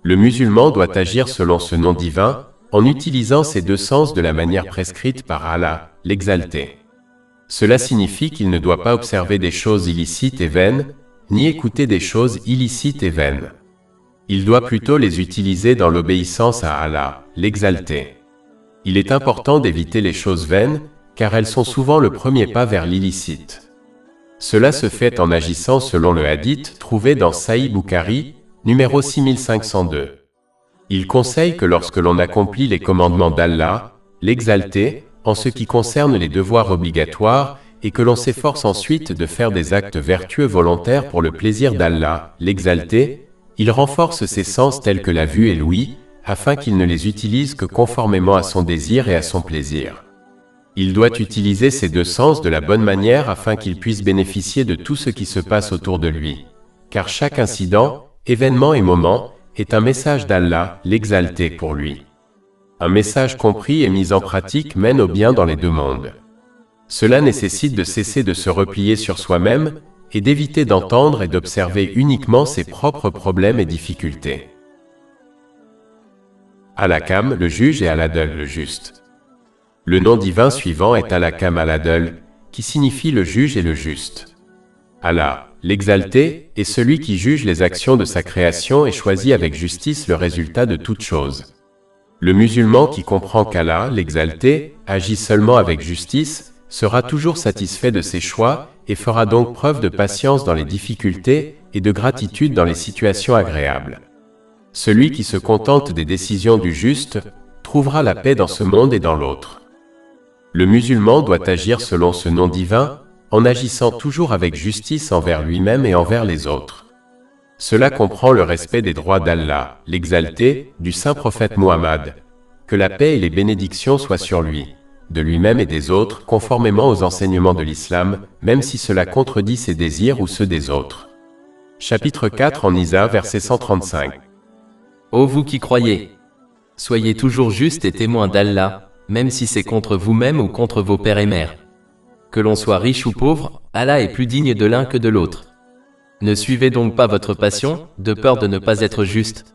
Le musulman doit agir selon ce nom divin, en utilisant ces deux sens de la manière prescrite par Allah, l'exalté. Cela signifie qu'il ne doit pas observer des choses illicites et vaines, ni écouter des choses illicites et vaines. Il doit plutôt les utiliser dans l'obéissance à Allah, l'exalté. Il est important d'éviter les choses vaines, car elles sont souvent le premier pas vers l'illicite. Cela se fait en agissant selon le hadith trouvé dans Sahih Bukhari, numéro 6502. Il conseille que lorsque l'on accomplit les commandements d'Allah, l'exalté, en ce qui concerne les devoirs obligatoires, et que l'on s'efforce ensuite de faire des actes vertueux volontaires pour le plaisir d'Allah, l'exalté, il renforce ses sens tels que la vue et l'ouïe, afin qu'il ne les utilise que conformément à son désir et à son plaisir. Il doit utiliser ces deux sens de la bonne manière afin qu'il puisse bénéficier de tout ce qui se passe autour de lui. Car chaque incident, événement et moment, est un message d'Allah, l'exalté pour lui. Un message compris et mis en pratique mène au bien dans les deux mondes. Cela nécessite de cesser de se replier sur soi-même et d'éviter d'entendre et d'observer uniquement ses propres problèmes et difficultés. Al-Hakam, le juge, et Al-Adl, le juste. Le nom divin suivant est Al-Hakam Al-Adl, qui signifie le juge et le juste. Allah, l'exalté, est celui qui juge les actions de sa création et choisit avec justice le résultat de toute chose. Le musulman qui comprend qu'Allah, l'exalté, agit seulement avec justice, sera toujours satisfait de ses choix et fera donc preuve de patience dans les difficultés et de gratitude dans les situations agréables. Celui qui se contente des décisions du juste trouvera la paix dans ce monde et dans l'autre. Le musulman doit agir selon ce nom divin, en agissant toujours avec justice envers lui-même et envers les autres. Cela comprend le respect des droits d'Allah, l'exalté, du saint prophète Muhammad, que la paix et les bénédictions soient sur lui, de lui-même et des autres, conformément aux enseignements de l'islam, même si cela contredit ses désirs ou ceux des autres. Chapitre 4 en Isa, verset 135. Ô vous qui croyez! Soyez toujours justes et témoins d'Allah, même si c'est contre vous-même ou contre vos pères et mères. Que l'on soit riche ou pauvre, Allah est plus digne de l'un que de l'autre. Ne suivez donc pas votre passion, de peur de ne pas être juste.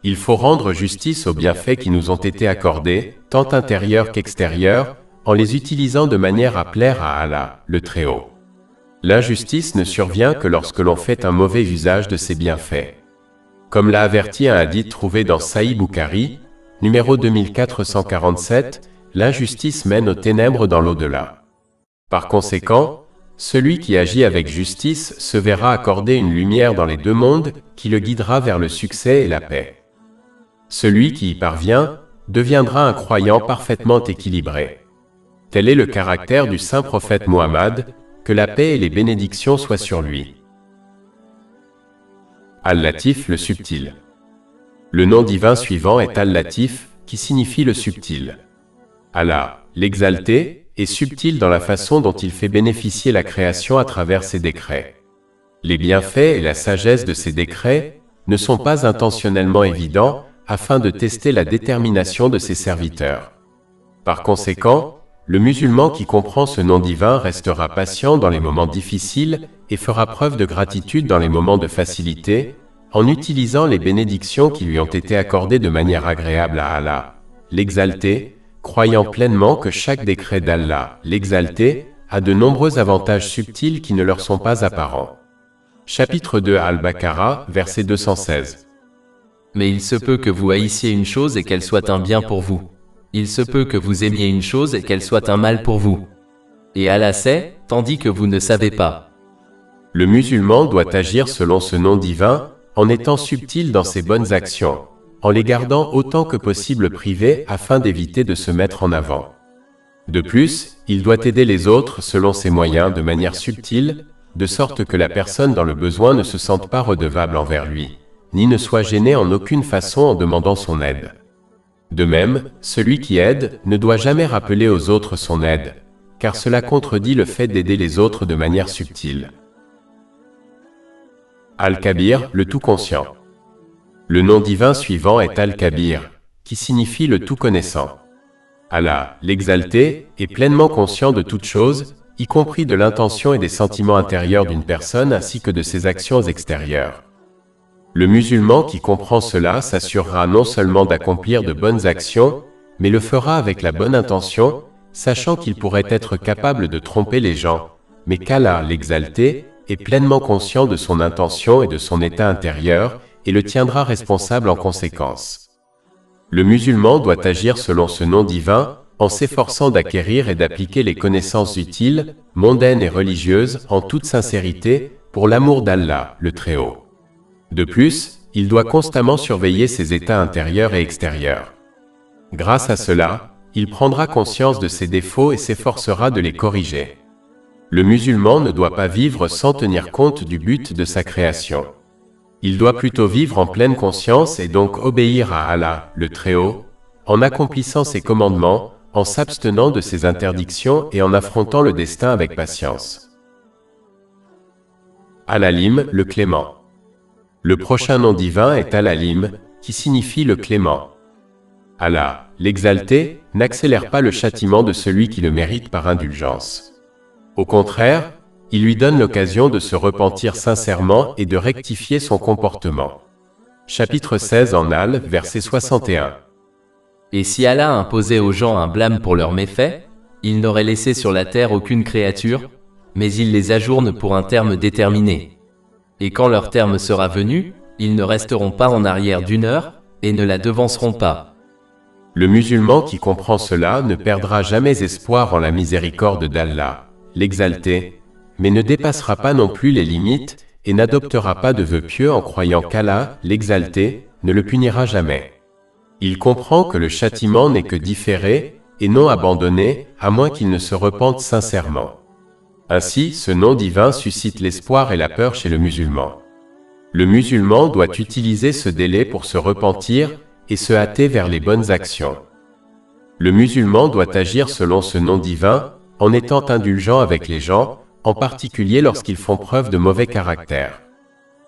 Il faut rendre justice aux bienfaits qui nous ont été accordés, tant intérieurs qu'extérieurs, en les utilisant de manière à plaire à Allah, le Très-Haut. L'injustice ne survient que lorsque l'on fait un mauvais usage de ces bienfaits. Comme l'a averti un hadith trouvé dans Sahih Bukhari, numéro 2447, l'injustice mène aux ténèbres dans l'au-delà. Par conséquent, celui qui agit avec justice se verra accorder une lumière dans les deux mondes qui le guidera vers le succès et la paix. Celui qui y parvient deviendra un croyant parfaitement équilibré. Tel est le caractère du saint prophète Muhammad, que la paix et les bénédictions soient sur lui. Al-Latif, le subtil. Le nom divin suivant est Al-Latif, qui signifie le subtil. Allah, l'exalté, est subtil dans la façon dont il fait bénéficier la création à travers ses décrets. Les bienfaits et la sagesse de ces décrets ne sont pas intentionnellement évidents afin de tester la détermination de ses serviteurs. Par conséquent, le musulman qui comprend ce nom divin restera patient dans les moments difficiles et fera preuve de gratitude dans les moments de facilité, en utilisant les bénédictions qui lui ont été accordées de manière agréable à Allah, l'exalté, croyant pleinement que chaque décret d'Allah, l'exalté, a de nombreux avantages subtils qui ne leur sont pas apparents. Chapitre 2 Al-Baqarah, verset 216. Mais il se peut que vous haïssiez une chose et qu'elle soit un bien pour vous. Il se peut que vous aimiez une chose et qu'elle soit un mal pour vous. Et Allah sait, tandis que vous ne savez pas. Le musulman doit agir selon ce nom divin, en étant subtil dans ses bonnes actions, en les gardant autant que possible privées afin d'éviter de se mettre en avant. De plus, il doit aider les autres selon ses moyens de manière subtile, de sorte que la personne dans le besoin ne se sente pas redevable envers lui, ni ne soit gêné en aucune façon en demandant son aide. De même, celui qui aide ne doit jamais rappeler aux autres son aide, car cela contredit le fait d'aider les autres de manière subtile. Al-Kabir, le tout-conscient. Le nom divin suivant est Al-Kabir, qui signifie le tout-connaissant. Allah, l'exalté, est pleinement conscient de toutes choses, y compris de l'intention et des sentiments intérieurs d'une personne ainsi que de ses actions extérieures. Le musulman qui comprend cela s'assurera non seulement d'accomplir de bonnes actions, mais le fera avec la bonne intention, sachant qu'il pourrait être capable de tromper les gens, mais qu'Allah, l'exalté, est pleinement conscient de son intention et de son état intérieur, et le tiendra responsable en conséquence. Le musulman doit agir selon ce nom divin, en s'efforçant d'acquérir et d'appliquer les connaissances utiles, mondaines et religieuses, en toute sincérité, pour l'amour d'Allah, le Très-Haut. De plus, il doit constamment surveiller ses états intérieurs et extérieurs. Grâce à cela, il prendra conscience de ses défauts et s'efforcera de les corriger. Le musulman ne doit pas vivre sans tenir compte du but de sa création. Il doit plutôt vivre en pleine conscience et donc obéir à Allah, le Très-Haut, en accomplissant ses commandements, en s'abstenant de ses interdictions et en affrontant le destin avec patience. Al-Alim, le clément. Le prochain nom divin est Al-Alim, qui signifie le clément. Allah, l'exalté, n'accélère pas le châtiment de celui qui le mérite par indulgence. Au contraire, il lui donne l'occasion de se repentir sincèrement et de rectifier son comportement. Chapitre 16 en Al, verset 61. Et si Allah imposait aux gens un blâme pour leurs méfaits, il n'aurait laissé sur la terre aucune créature, mais il les ajourne pour un terme déterminé. Et quand leur terme sera venu, ils ne resteront pas en arrière d'1 heure, et ne la devanceront pas. Le musulman qui comprend cela ne perdra jamais espoir en la miséricorde d'Allah, l'Exalté, mais ne dépassera pas non plus les limites et n'adoptera pas de vœux pieux en croyant qu'Allah, l'Exalté, ne le punira jamais. Il comprend que le châtiment n'est que différé et non abandonné, à moins qu'il ne se repente sincèrement. Ainsi, ce nom divin suscite l'espoir et la peur chez le musulman. Le musulman doit utiliser ce délai pour se repentir et se hâter vers les bonnes actions. Le musulman doit agir selon ce nom divin, en étant indulgent avec les gens, en particulier lorsqu'ils font preuve de mauvais caractère.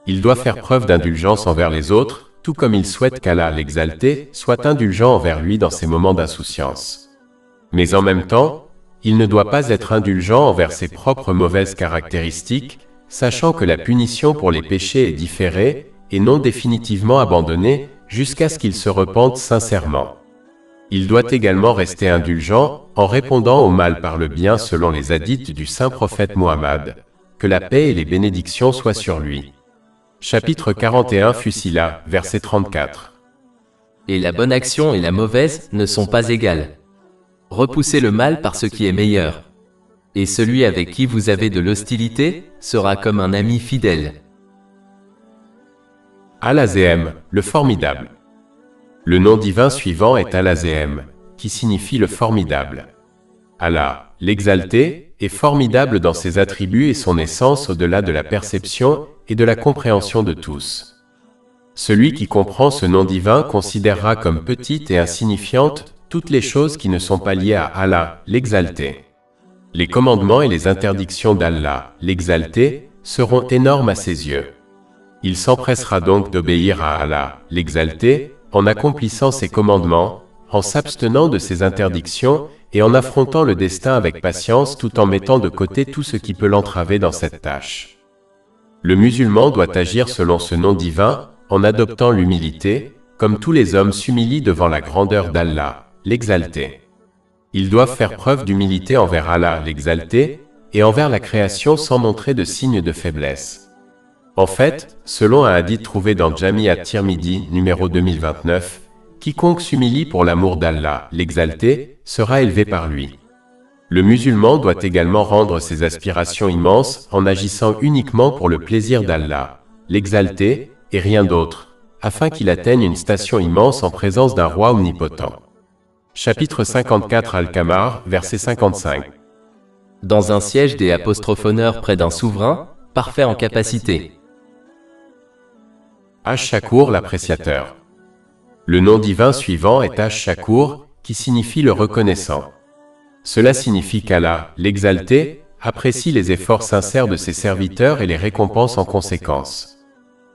Il doit faire preuve d'indulgence envers les autres, tout comme il souhaite qu'Allah l'Exalté soit indulgent envers lui dans ses moments d'insouciance. Mais en même temps, il ne doit pas être indulgent envers ses propres mauvaises caractéristiques, sachant que la punition pour les péchés est différée et non définitivement abandonnée jusqu'à ce qu'il se repente sincèrement. Il doit également rester indulgent en répondant au mal par le bien selon les hadiths du saint prophète Muhammad. Que la paix et les bénédictions soient sur lui. Chapitre 41 Fusila, verset 34. Et la bonne action et la mauvaise ne sont pas égales. Repoussez le mal par ce qui est meilleur. Et celui avec qui vous avez de l'hostilité sera comme un ami fidèle. Al-Azm, le formidable. Le nom divin suivant est Al-Azm, qui signifie le formidable. Allah, l'Exalté, est formidable dans ses attributs et son essence au-delà de la perception et de la compréhension de tous. Celui qui comprend ce nom divin considérera comme petites et insignifiantes toutes les choses qui ne sont pas liées à Allah, l'Exalté. Les commandements et les interdictions d'Allah, l'Exalté, seront énormes à ses yeux. Il s'empressera donc d'obéir à Allah, l'Exalté, en accomplissant ses commandements, en s'abstenant de ses interdictions et en affrontant le destin avec patience tout en mettant de côté tout ce qui peut l'entraver dans cette tâche. Le musulman doit agir selon ce nom divin, en adoptant l'humilité, comme tous les hommes s'humilient devant la grandeur d'Allah, l'Exalté. Ils doivent faire preuve d'humilité envers Allah, l'Exalté, et envers la création sans montrer de signes de faiblesse. En fait, selon un hadith trouvé dans Jami at-Tirmidhi, numéro 2029, quiconque s'humilie pour l'amour d'Allah, l'Exalté, sera élevé par lui. Le musulman doit également rendre ses aspirations immenses en agissant uniquement pour le plaisir d'Allah, l'Exalté, et rien d'autre, afin qu'il atteigne une station immense en présence d'un roi omnipotent. Chapitre 54 Al-Qamar, verset 55. Dans un siège des apostrophonneurs près d'un souverain, parfait en capacité. Ash-Shakur, l'appréciateur. Le nom divin suivant est Ash-Shakur, qui signifie le reconnaissant. Cela signifie qu'Allah, l'Exalté, apprécie les efforts sincères de ses serviteurs et les récompense en conséquence.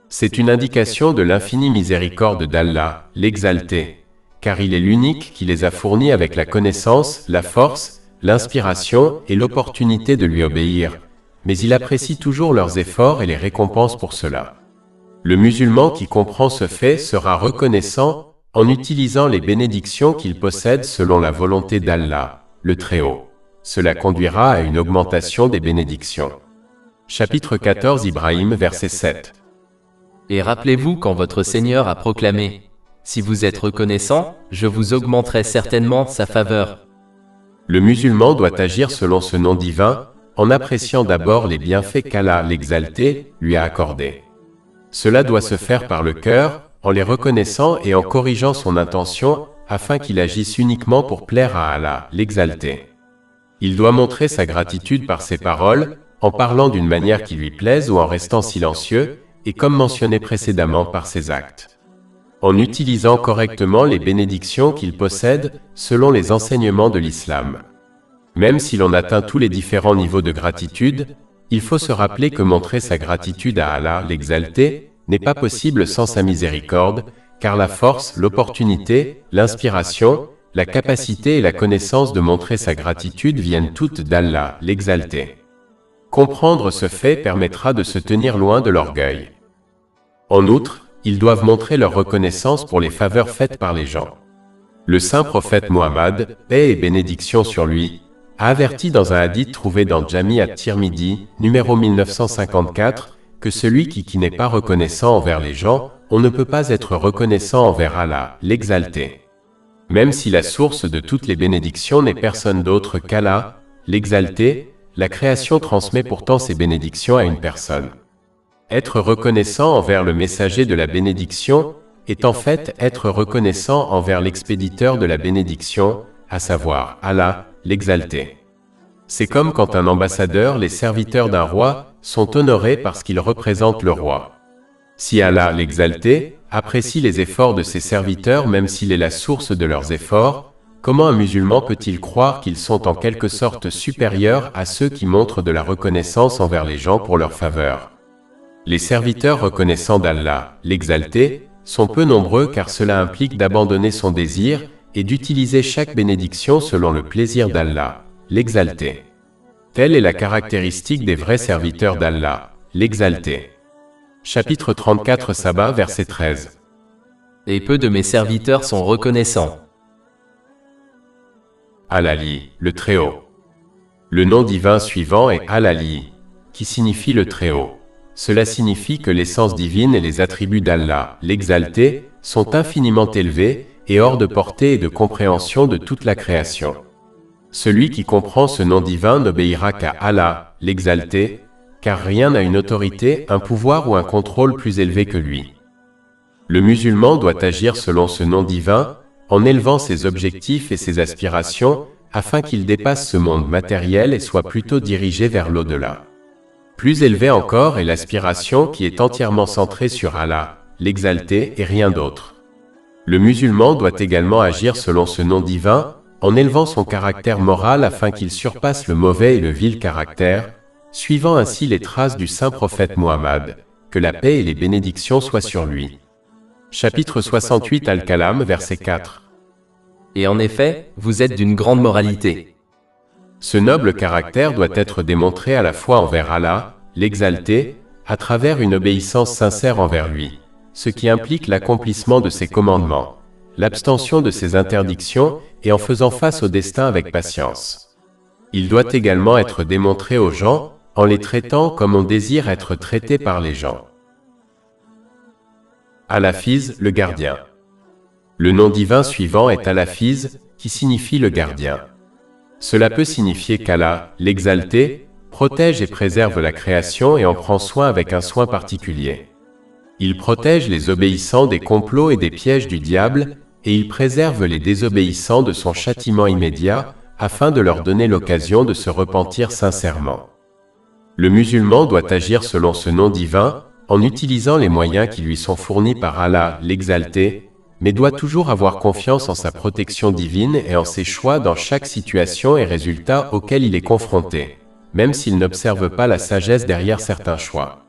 C'est une indication de l'infinie miséricorde d'Allah, l'Exalté, car il est l'unique qui les a fournis avec la connaissance, la force, l'inspiration et l'opportunité de lui obéir, mais il apprécie toujours leurs efforts et les récompense pour cela. Le musulman qui comprend ce fait sera reconnaissant en utilisant les bénédictions qu'il possède selon la volonté d'Allah, le Très-Haut. Cela conduira à une augmentation des bénédictions. Chapitre 14 Ibrahim, verset 7. Et rappelez-vous quand votre Seigneur a proclamé « Si vous êtes reconnaissant, je vous augmenterai certainement sa faveur. » Le musulman doit agir selon ce nom divin, en appréciant d'abord les bienfaits qu'Allah, l'Exalté, lui a accordés. Cela doit se faire par le cœur, en les reconnaissant et en corrigeant son intention, afin qu'il agisse uniquement pour plaire à Allah, l'Exalté. Il doit montrer sa gratitude par ses paroles, en parlant d'une manière qui lui plaise ou en restant silencieux, et comme mentionné précédemment par ses actes. En utilisant correctement les bénédictions qu'il possède, selon les enseignements de l'islam. Même si l'on atteint tous les différents niveaux de gratitude, il faut se rappeler que montrer sa gratitude à Allah, l'Exalté, n'est pas possible sans sa miséricorde, car la force, l'opportunité, l'inspiration, la capacité et la connaissance de montrer sa gratitude viennent toutes d'Allah, l'Exalté. Comprendre ce fait permettra de se tenir loin de l'orgueil. En outre, ils doivent montrer leur reconnaissance pour les faveurs faites par les gens. Le saint prophète Muhammad, paix et bénédiction sur lui, a averti dans un hadith trouvé dans Jami at-Tirmidhi, numéro 1954, que celui qui n'est pas reconnaissant envers les gens, on ne peut pas être reconnaissant envers Allah, l'Exalté. Même si la source de toutes les bénédictions n'est personne d'autre qu'Allah, l'Exalté, la création transmet pourtant ces bénédictions à une personne. Être reconnaissant envers le messager de la bénédiction est en fait être reconnaissant envers l'expéditeur de la bénédiction, à savoir Allah, l'Exalté. C'est comme quand un ambassadeur, les serviteurs d'un roi, sont honorés parce qu'ils représentent le roi. Si Allah, l'Exalté, apprécie les efforts de ses serviteurs même s'il est la source de leurs efforts, comment un musulman peut-il croire qu'ils sont en quelque sorte supérieurs à ceux qui montrent de la reconnaissance envers les gens pour leur faveur? Les serviteurs reconnaissants d'Allah, l'Exalté, sont peu nombreux car cela implique d'abandonner son désir et d'utiliser chaque bénédiction selon le plaisir d'Allah, l'Exalté. Telle est la caractéristique des vrais serviteurs d'Allah, l'Exalté. Chapitre 34 Sabbat, verset 13. Et peu de mes serviteurs sont reconnaissants. Al-Ali, le Très-Haut. Le nom divin suivant est Al-Ali, qui signifie le Très-Haut. Cela signifie que l'essence divine et les attributs d'Allah, l'Exalté, sont infiniment élevés et hors de portée et de compréhension de toute la création. Celui qui comprend ce nom divin n'obéira qu'à Allah, l'Exalté, car rien n'a une autorité, un pouvoir ou un contrôle plus élevé que lui. Le musulman doit agir selon ce nom divin, en élevant ses objectifs et ses aspirations, afin qu'il dépasse ce monde matériel et soit plutôt dirigé vers l'au-delà. Plus élevé encore est l'aspiration qui est entièrement centrée sur Allah, l'Exalté et rien d'autre. Le musulman doit également agir selon ce nom divin, en élevant son caractère moral afin qu'il surpasse le mauvais et le vil caractère, suivant ainsi les traces du saint prophète Muhammad, que la paix et les bénédictions soient sur lui. Chapitre 68 Al-Kalam, verset 4. Et en effet, vous êtes d'une grande moralité. Ce noble caractère doit être démontré à la fois envers Allah, l'Exalté, à travers une obéissance sincère envers lui, ce qui implique l'accomplissement de ses commandements, l'abstention de ses interdictions et en faisant face au destin avec patience. Il doit également être démontré aux gens, en les traitant comme on désire être traité par les gens. Al-Hafiz, le gardien. Le nom divin suivant est Al-Hafiz, qui signifie le gardien. Cela peut signifier qu'Allah, l'Exalté, protège et préserve la création et en prend soin avec un soin particulier. Il protège les obéissants des complots et des pièges du diable, et il préserve les désobéissants de son châtiment immédiat, afin de leur donner l'occasion de se repentir sincèrement. Le musulman doit agir selon ce nom divin, en utilisant les moyens qui lui sont fournis par Allah, l'Exalté, mais doit toujours avoir confiance en sa protection divine et en ses choix dans chaque situation et résultat auquel il est confronté, même s'il n'observe pas la sagesse derrière certains choix.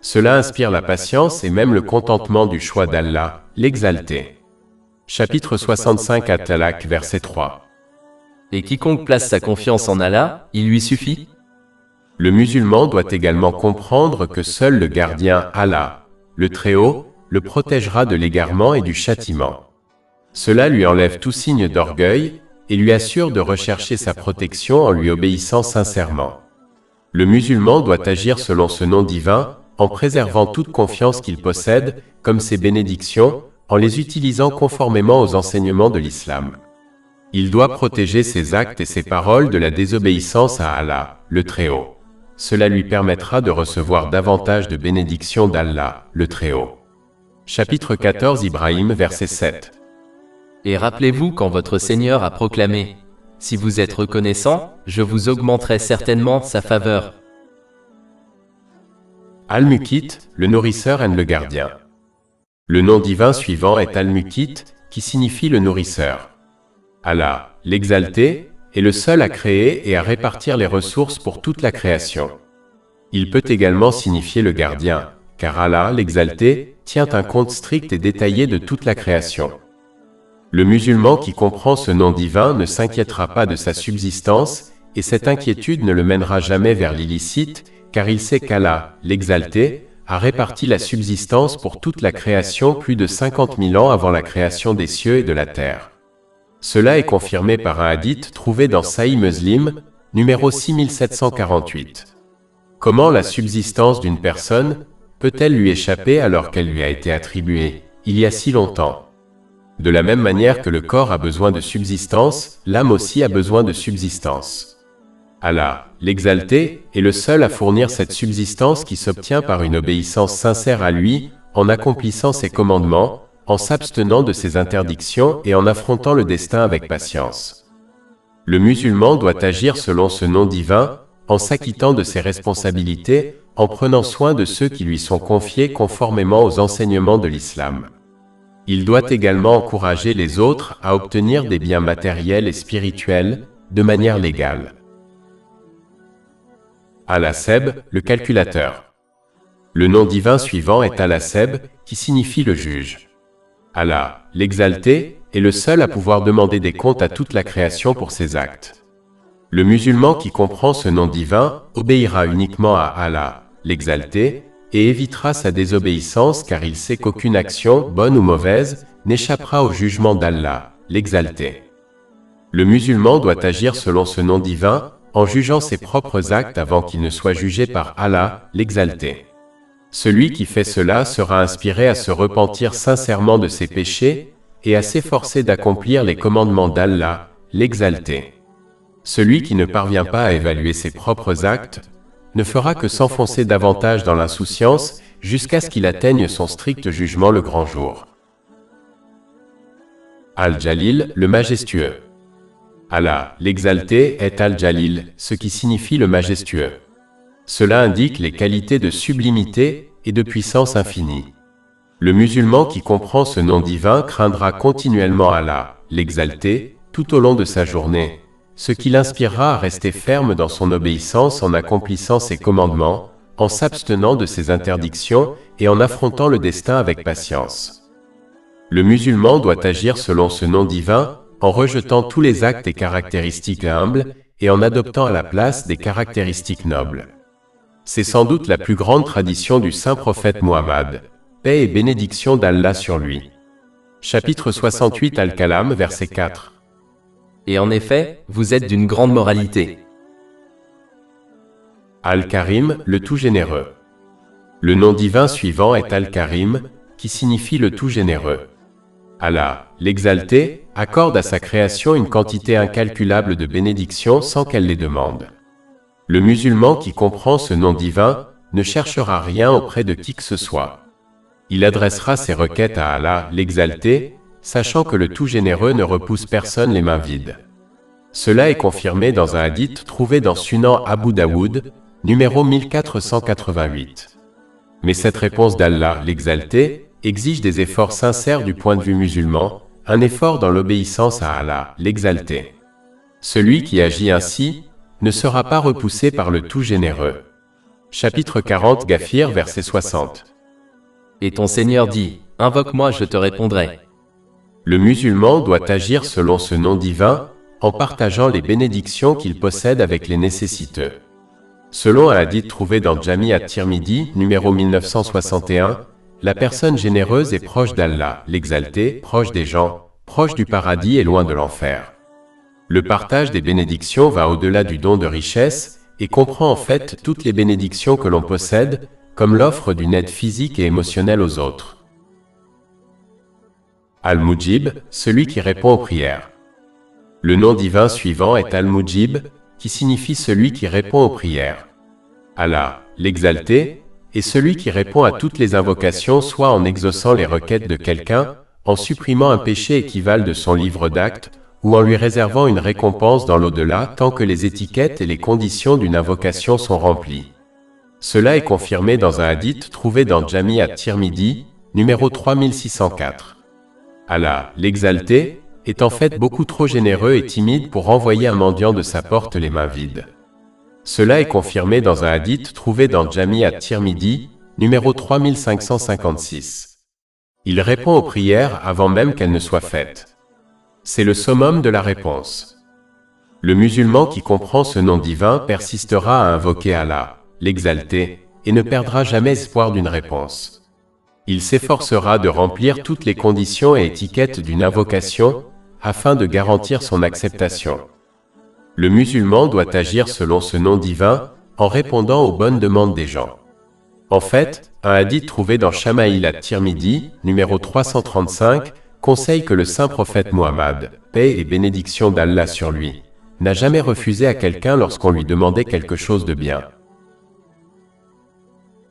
Cela inspire la patience et même le contentement du choix d'Allah, l'Exalté. Chapitre 65 At-Talaq, verset 3. Et quiconque place sa confiance en Allah, il lui suffit. Le musulman doit également comprendre que seul le gardien Allah, le Très-Haut, le protégera de l'égarement et du châtiment. Cela lui enlève tout signe d'orgueil et lui assure de rechercher sa protection en lui obéissant sincèrement. Le musulman doit agir selon ce nom divin, en préservant toute confiance qu'il possède, comme ses bénédictions, en les utilisant conformément aux enseignements de l'islam. Il doit protéger ses actes et ses paroles de la désobéissance à Allah, le Très-Haut. Cela lui permettra de recevoir davantage de bénédictions d'Allah, le Très-Haut. Chapitre 14 Ibrahim, verset 7. Et rappelez-vous quand votre Seigneur a proclamé « Si vous êtes reconnaissant, je vous augmenterai certainement sa faveur. » Al-Muqit, le nourrisseur et le gardien. Le nom divin suivant est Al-Muqit, qui signifie le nourrisseur. Allah, l'Exalté, est le seul à créer et à répartir les ressources pour toute la création. Il peut également signifier le gardien, car Allah, l'Exalté, tient un compte strict et détaillé de toute la création. Le musulman qui comprend ce nom divin ne s'inquiétera pas de sa subsistance, et cette inquiétude ne le mènera jamais vers l'illicite, car il sait qu'Allah, l'Exalté, a réparti la subsistance pour toute la création plus de 50 000 ans avant la création des cieux et de la terre. Cela est confirmé par un hadith trouvé dans Sahih Muslim, numéro 6748. Comment la subsistance d'une personne peut-elle lui échapper alors qu'elle lui a été attribuée, il y a si longtemps? De la même manière que le corps a besoin de subsistance, l'âme aussi a besoin de subsistance. Allah, l'exalté, est le seul à fournir cette subsistance qui s'obtient par une obéissance sincère à lui, en accomplissant ses commandements, en s'abstenant de ses interdictions et en affrontant le destin avec patience. Le musulman doit agir selon ce nom divin, en s'acquittant de ses responsabilités, en prenant soin de ceux qui lui sont confiés conformément aux enseignements de l'islam. Il doit également encourager les autres à obtenir des biens matériels et spirituels, de manière légale. Al-Haseb, le calculateur. Le nom divin suivant est Al-Haseb, qui signifie le juge. Allah, l'exalté, est le seul à pouvoir demander des comptes à toute la création pour ses actes. Le musulman qui comprend ce nom divin obéira uniquement à Allah, l'exalté, et évitera sa désobéissance car il sait qu'aucune action, bonne ou mauvaise, n'échappera au jugement d'Allah, l'exalté. Le musulman doit agir selon ce nom divin, en jugeant ses propres actes avant qu'il ne soit jugé par Allah, l'exalté. Celui qui fait cela sera inspiré à se repentir sincèrement de ses péchés et à s'efforcer d'accomplir les commandements d'Allah, l'exalté. Celui qui ne parvient pas à évaluer ses propres actes ne fera que s'enfoncer davantage dans l'insouciance jusqu'à ce qu'il atteigne son strict jugement le grand jour. Al-Jalil, le majestueux. Allah, l'exalté, est Al-Jalil, ce qui signifie le majestueux. Cela indique les qualités de sublimité et de puissance infinie. Le musulman qui comprend ce nom divin craindra continuellement Allah, l'exalté, tout au long de sa journée, ce qui l'inspirera à rester ferme dans son obéissance en accomplissant ses commandements, en s'abstenant de ses interdictions et en affrontant le destin avec patience. Le musulman doit agir selon ce nom divin, en rejetant tous les actes et caractéristiques humbles et en adoptant à la place des caractéristiques nobles. C'est sans doute la plus grande tradition du saint prophète Muhammad, paix et bénédiction d'Allah sur lui. Chapitre 68 Al-Kalam, verset 4. Et en effet, vous êtes d'une grande moralité. Al-Karim, le tout généreux. Le nom divin suivant est Al-Karim, qui signifie le tout généreux. Allah, l'exalté, accorde à sa création une quantité incalculable de bénédictions sans qu'elle les demande. Le musulman qui comprend ce nom divin ne cherchera rien auprès de qui que ce soit. Il adressera ses requêtes à Allah, l'exalté, sachant que le tout généreux ne repousse personne les mains vides. Cela est confirmé dans un hadith trouvé dans Sunan Abu Daoud, numéro 1488. Mais cette réponse d'Allah, l'exalté, exige des efforts sincères du point de vue musulman, un effort dans l'obéissance à Allah, l'exalté. Celui qui agit ainsi ne sera pas repoussé par le tout généreux. Chapitre 40 Ghafir, verset 60. Et ton Seigneur dit, invoque-moi, je te répondrai. Le musulman doit agir selon ce nom divin, en partageant les bénédictions qu'il possède avec les nécessiteux. Selon un hadith trouvé dans Jami at-Tirmidhi, numéro 1961, la personne généreuse est proche d'Allah, l'exalté, proche des gens, proche du paradis et loin de l'enfer. Le partage des bénédictions va au-delà du don de richesse et comprend en fait toutes les bénédictions que l'on possède, comme l'offre d'une aide physique et émotionnelle aux autres. Al-Mujib, celui qui répond aux prières. Le nom divin suivant est Al-Mujib, qui signifie celui qui répond aux prières. Allah, l'exalté, est celui qui répond à toutes les invocations soit en exaucant les requêtes de quelqu'un, en supprimant un péché équivalent de son livre d'actes, ou en lui réservant une récompense dans l'au-delà tant que les étiquettes et les conditions d'une invocation sont remplies. Cela est confirmé dans un hadith trouvé dans Jami at-Tirmidhi, numéro 3604. Allah, l'exalté, est en fait beaucoup trop généreux et timide pour renvoyer un mendiant de sa porte les mains vides. Cela est confirmé dans un hadith trouvé dans Jami at-Tirmidhi, numéro 3556. Il répond aux prières avant même qu'elles ne soient faites. C'est le summum de la réponse. Le musulman qui comprend ce nom divin persistera à invoquer Allah, l'exalté, et ne perdra jamais espoir d'une réponse. Il s'efforcera de remplir toutes les conditions et étiquettes d'une invocation, afin de garantir son acceptation. Le musulman doit agir selon ce nom divin, en répondant aux bonnes demandes des gens. En fait, un hadith trouvé dans Shama'il at-Tirmidhi, numéro 335, conseille que le saint prophète Muhammad, paix et bénédiction d'Allah sur lui, n'a jamais refusé à quelqu'un lorsqu'on lui demandait quelque chose de bien.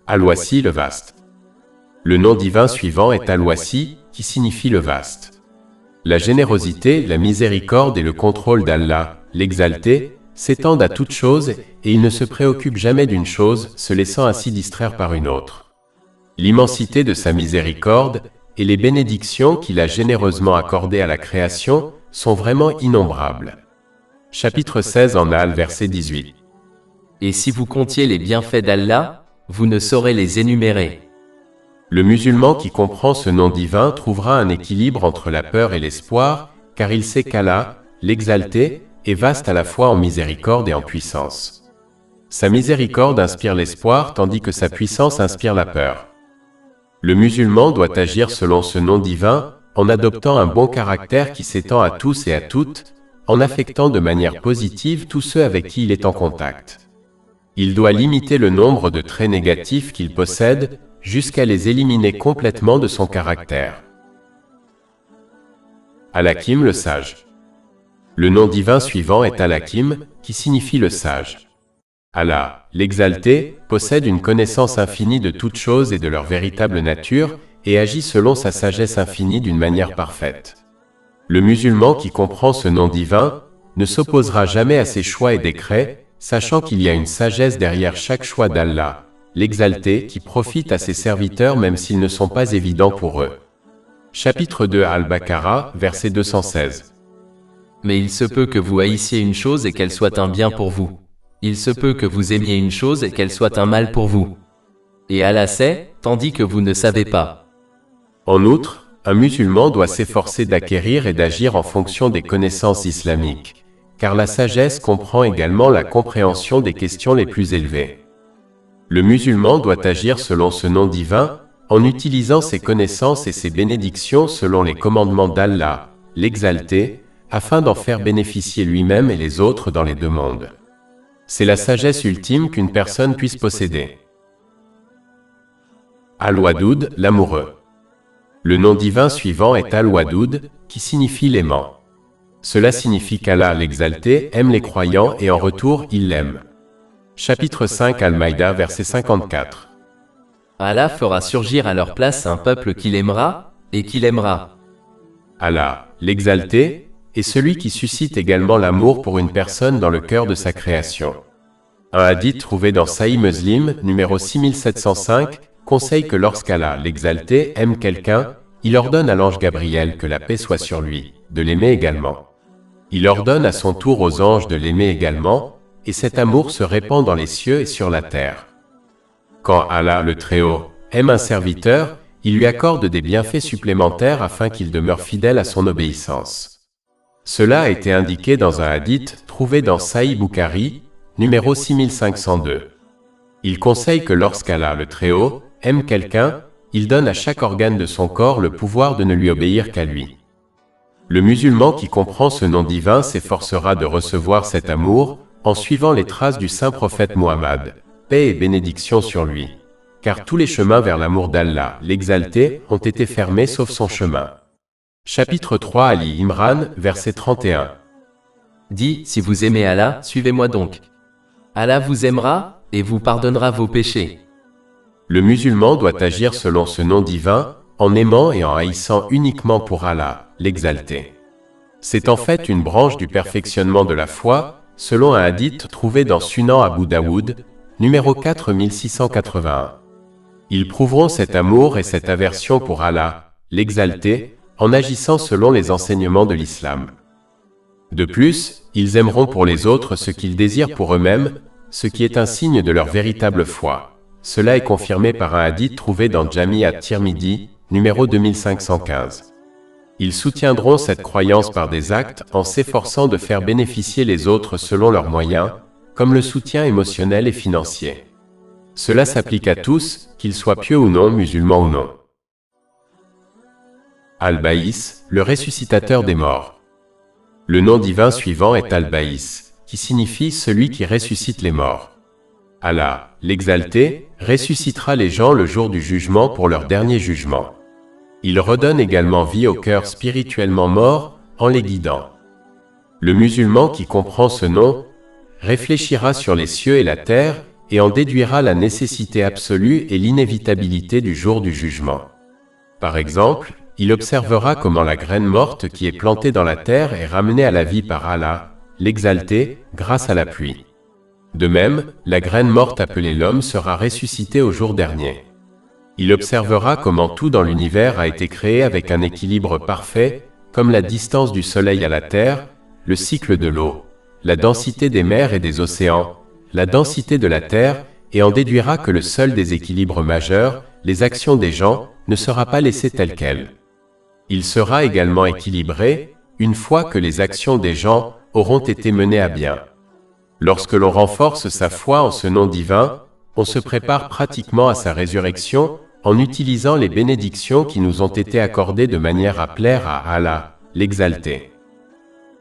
Al-Wasi le vaste. Le nom divin suivant est Al-Wasi, qui signifie le vaste. La générosité, la miséricorde et le contrôle d'Allah, l'exalté, s'étendent à toute chose et il ne se préoccupe jamais d'une chose, se laissant ainsi distraire par une autre. L'immensité de sa miséricorde et les bénédictions qu'il a généreusement accordées à la création sont vraiment innombrables. Chapitre 16 en Al, verset 18. Et si vous comptiez les bienfaits d'Allah, vous ne saurez les énumérer. Le musulman qui comprend ce nom divin trouvera un équilibre entre la peur et l'espoir, car il sait qu'Allah, l'exalté, est vaste à la fois en miséricorde et en puissance. Sa miséricorde inspire l'espoir tandis que sa puissance inspire la peur. Le musulman doit agir selon ce nom divin, en adoptant un bon caractère qui s'étend à tous et à toutes, en affectant de manière positive tous ceux avec qui il est en contact. Il doit limiter le nombre de traits négatifs qu'il possède, jusqu'à les éliminer complètement de son caractère. Al-Hakim le sage. Le nom divin suivant est Al-Hakim, qui signifie le sage. Allah, l'exalté, possède une connaissance infinie de toutes choses et de leur véritable nature, et agit selon sa sagesse infinie d'une manière parfaite. Le musulman qui comprend ce nom divin ne s'opposera jamais à ses choix et décrets, sachant qu'il y a une sagesse derrière chaque choix d'Allah, l'exalté, qui profite à ses serviteurs même s'ils ne sont pas évidents pour eux. Chapitre 2 Al-Baqarah, verset 216. Mais il se peut que vous haïssiez une chose et qu'elle soit un bien pour vous. Il se peut que vous aimiez une chose et qu'elle soit un mal pour vous. Et Allah sait, tandis que vous ne savez pas. En outre, un musulman doit s'efforcer d'acquérir et d'agir en fonction des connaissances islamiques, car la sagesse comprend également la compréhension des questions les plus élevées. Le musulman doit agir selon ce nom divin, en utilisant ses connaissances et ses bénédictions selon les commandements d'Allah, l'exalté, afin d'en faire bénéficier lui-même et les autres dans les deux mondes. C'est la sagesse ultime qu'une personne puisse posséder. Al-Wadoud, l'amoureux. Le nom divin suivant est Al-Wadoud, qui signifie l'aimant. Cela signifie qu'Allah, l'exalté, aime les croyants et en retour, il l'aime. Chapitre 5 Al-Maïda, verset 54. Allah fera surgir à leur place un peuple qu'il aimera, et qu'il aimera. Allah, l'exalté, est celui qui suscite également l'amour pour une personne dans le cœur de sa création. Un hadith trouvé dans Sahih Muslim, numéro 6705, conseille que lorsqu'Allah, l'exalté, aime quelqu'un, il ordonne à l'ange Gabriel que la paix soit sur lui, de l'aimer également. Il ordonne à son tour aux anges de l'aimer également, et cet amour se répand dans les cieux et sur la terre. Quand Allah, le Très-Haut, aime un serviteur, il lui accorde des bienfaits supplémentaires afin qu'il demeure fidèle à son obéissance. Cela a été indiqué dans un hadith trouvé dans Sahih Bukhari, numéro 6502. Il conseille que lorsqu'Allah, le Très-Haut, aime quelqu'un, il donne à chaque organe de son corps le pouvoir de ne lui obéir qu'à lui. Le musulman qui comprend ce nom divin s'efforcera de recevoir cet amour en suivant les traces du saint prophète Muhammad, paix et bénédiction sur lui, car tous les chemins vers l'amour d'Allah, l'exalté, ont été fermés sauf son chemin. Chapitre 3 Ali Imran, verset 31. Dis, si vous aimez Allah, suivez-moi donc. Allah vous aimera, et vous pardonnera vos péchés. Le musulman doit agir selon ce nom divin, en aimant et en haïssant uniquement pour Allah, l'exalté. C'est en fait une branche du perfectionnement de la foi, selon un hadith trouvé dans Sunan Abu Daoud, numéro 4681. Ils prouveront cet amour et cette aversion pour Allah, l'exalté, en agissant selon les enseignements de l'islam. De plus, ils aimeront pour les autres ce qu'ils désirent pour eux-mêmes, ce qui est un signe de leur véritable foi. Cela est confirmé par un hadith trouvé dans Jami at-Tirmidhi, numéro 2515. Ils soutiendront cette croyance par des actes en s'efforçant de faire bénéficier les autres selon leurs moyens, comme le soutien émotionnel et financier. Cela s'applique à tous, qu'ils soient pieux ou non, musulmans ou non. Al-Baïs, le ressuscitateur des morts. Le nom divin suivant est Al-Baïs, qui signifie celui qui ressuscite les morts. Allah, l'exalté, ressuscitera les gens le jour du jugement pour leur dernier jugement. Il redonne également vie aux cœurs spirituellement morts en les guidant. Le musulman qui comprend ce nom réfléchira sur les cieux et la terre et en déduira la nécessité absolue et l'inévitabilité du jour du jugement. Par exemple, il observera comment la graine morte qui est plantée dans la terre est ramenée à la vie par Allah, l'Exalté, grâce à la pluie. De même, la graine morte appelée l'homme sera ressuscitée au jour dernier. Il observera comment tout dans l'univers a été créé avec un équilibre parfait, comme la distance du Soleil à la Terre, le cycle de l'eau, la densité des mers et des océans, la densité de la Terre, et en déduira que le seul déséquilibre majeur, les actions des gens, ne sera pas laissé tel quel. Il sera également équilibré, une fois que les actions des gens auront été menées à bien. Lorsque l'on renforce sa foi en ce nom divin, on se prépare pratiquement à sa résurrection en utilisant les bénédictions qui nous ont été accordées de manière à plaire à Allah, l'Exalté.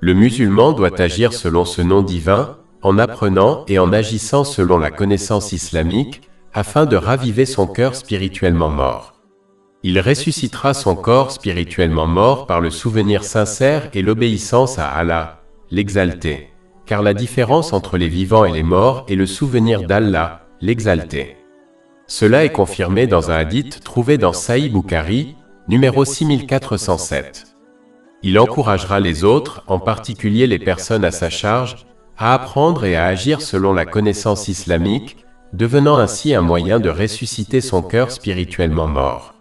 Le musulman doit agir selon ce nom divin, en apprenant et en agissant selon la connaissance islamique, afin de raviver son cœur spirituellement mort. Il ressuscitera son corps spirituellement mort par le souvenir sincère et l'obéissance à Allah, l'Exalté, car la différence entre les vivants et les morts est le souvenir d'Allah, l'Exalté. Cela est confirmé dans un hadith trouvé dans Sahih Bukhari, numéro 6407. Il encouragera les autres, en particulier les personnes à sa charge, à apprendre et à agir selon la connaissance islamique, devenant ainsi un moyen de ressusciter son cœur spirituellement mort.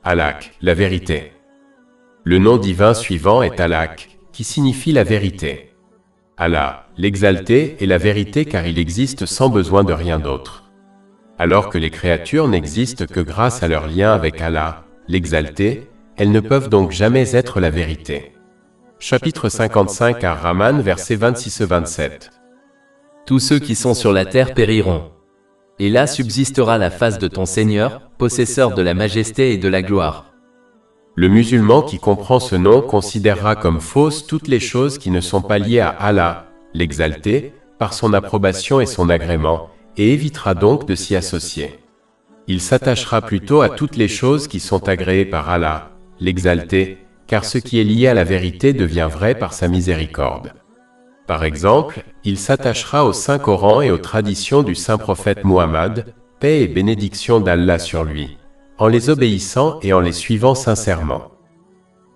Alak, la vérité. Le nom divin suivant est Alak, qui signifie la vérité. Allah, l'Exalté, est la vérité car il existe sans besoin de rien d'autre. Alors que les créatures n'existent que grâce à leur lien avec Allah, l'Exalté, elles ne peuvent donc jamais être la vérité. Chapitre 55 Ar-Rahman, versets 26-27. Tous ceux qui sont sur la terre périront. Et là subsistera la face de ton Seigneur, possesseur de la majesté et de la gloire. Le musulman qui comprend ce nom considérera comme fausses toutes les choses qui ne sont pas liées à Allah, l'Exalté, par son approbation et son agrément, et évitera donc de s'y associer. Il s'attachera plutôt à toutes les choses qui sont agréées par Allah, l'Exalté, car ce qui est lié à la vérité devient vrai par sa miséricorde. Par exemple, il s'attachera au Saint-Coran et aux traditions du Saint-Prophète Muhammad, paix et bénédiction d'Allah sur lui, en les obéissant et en les suivant sincèrement.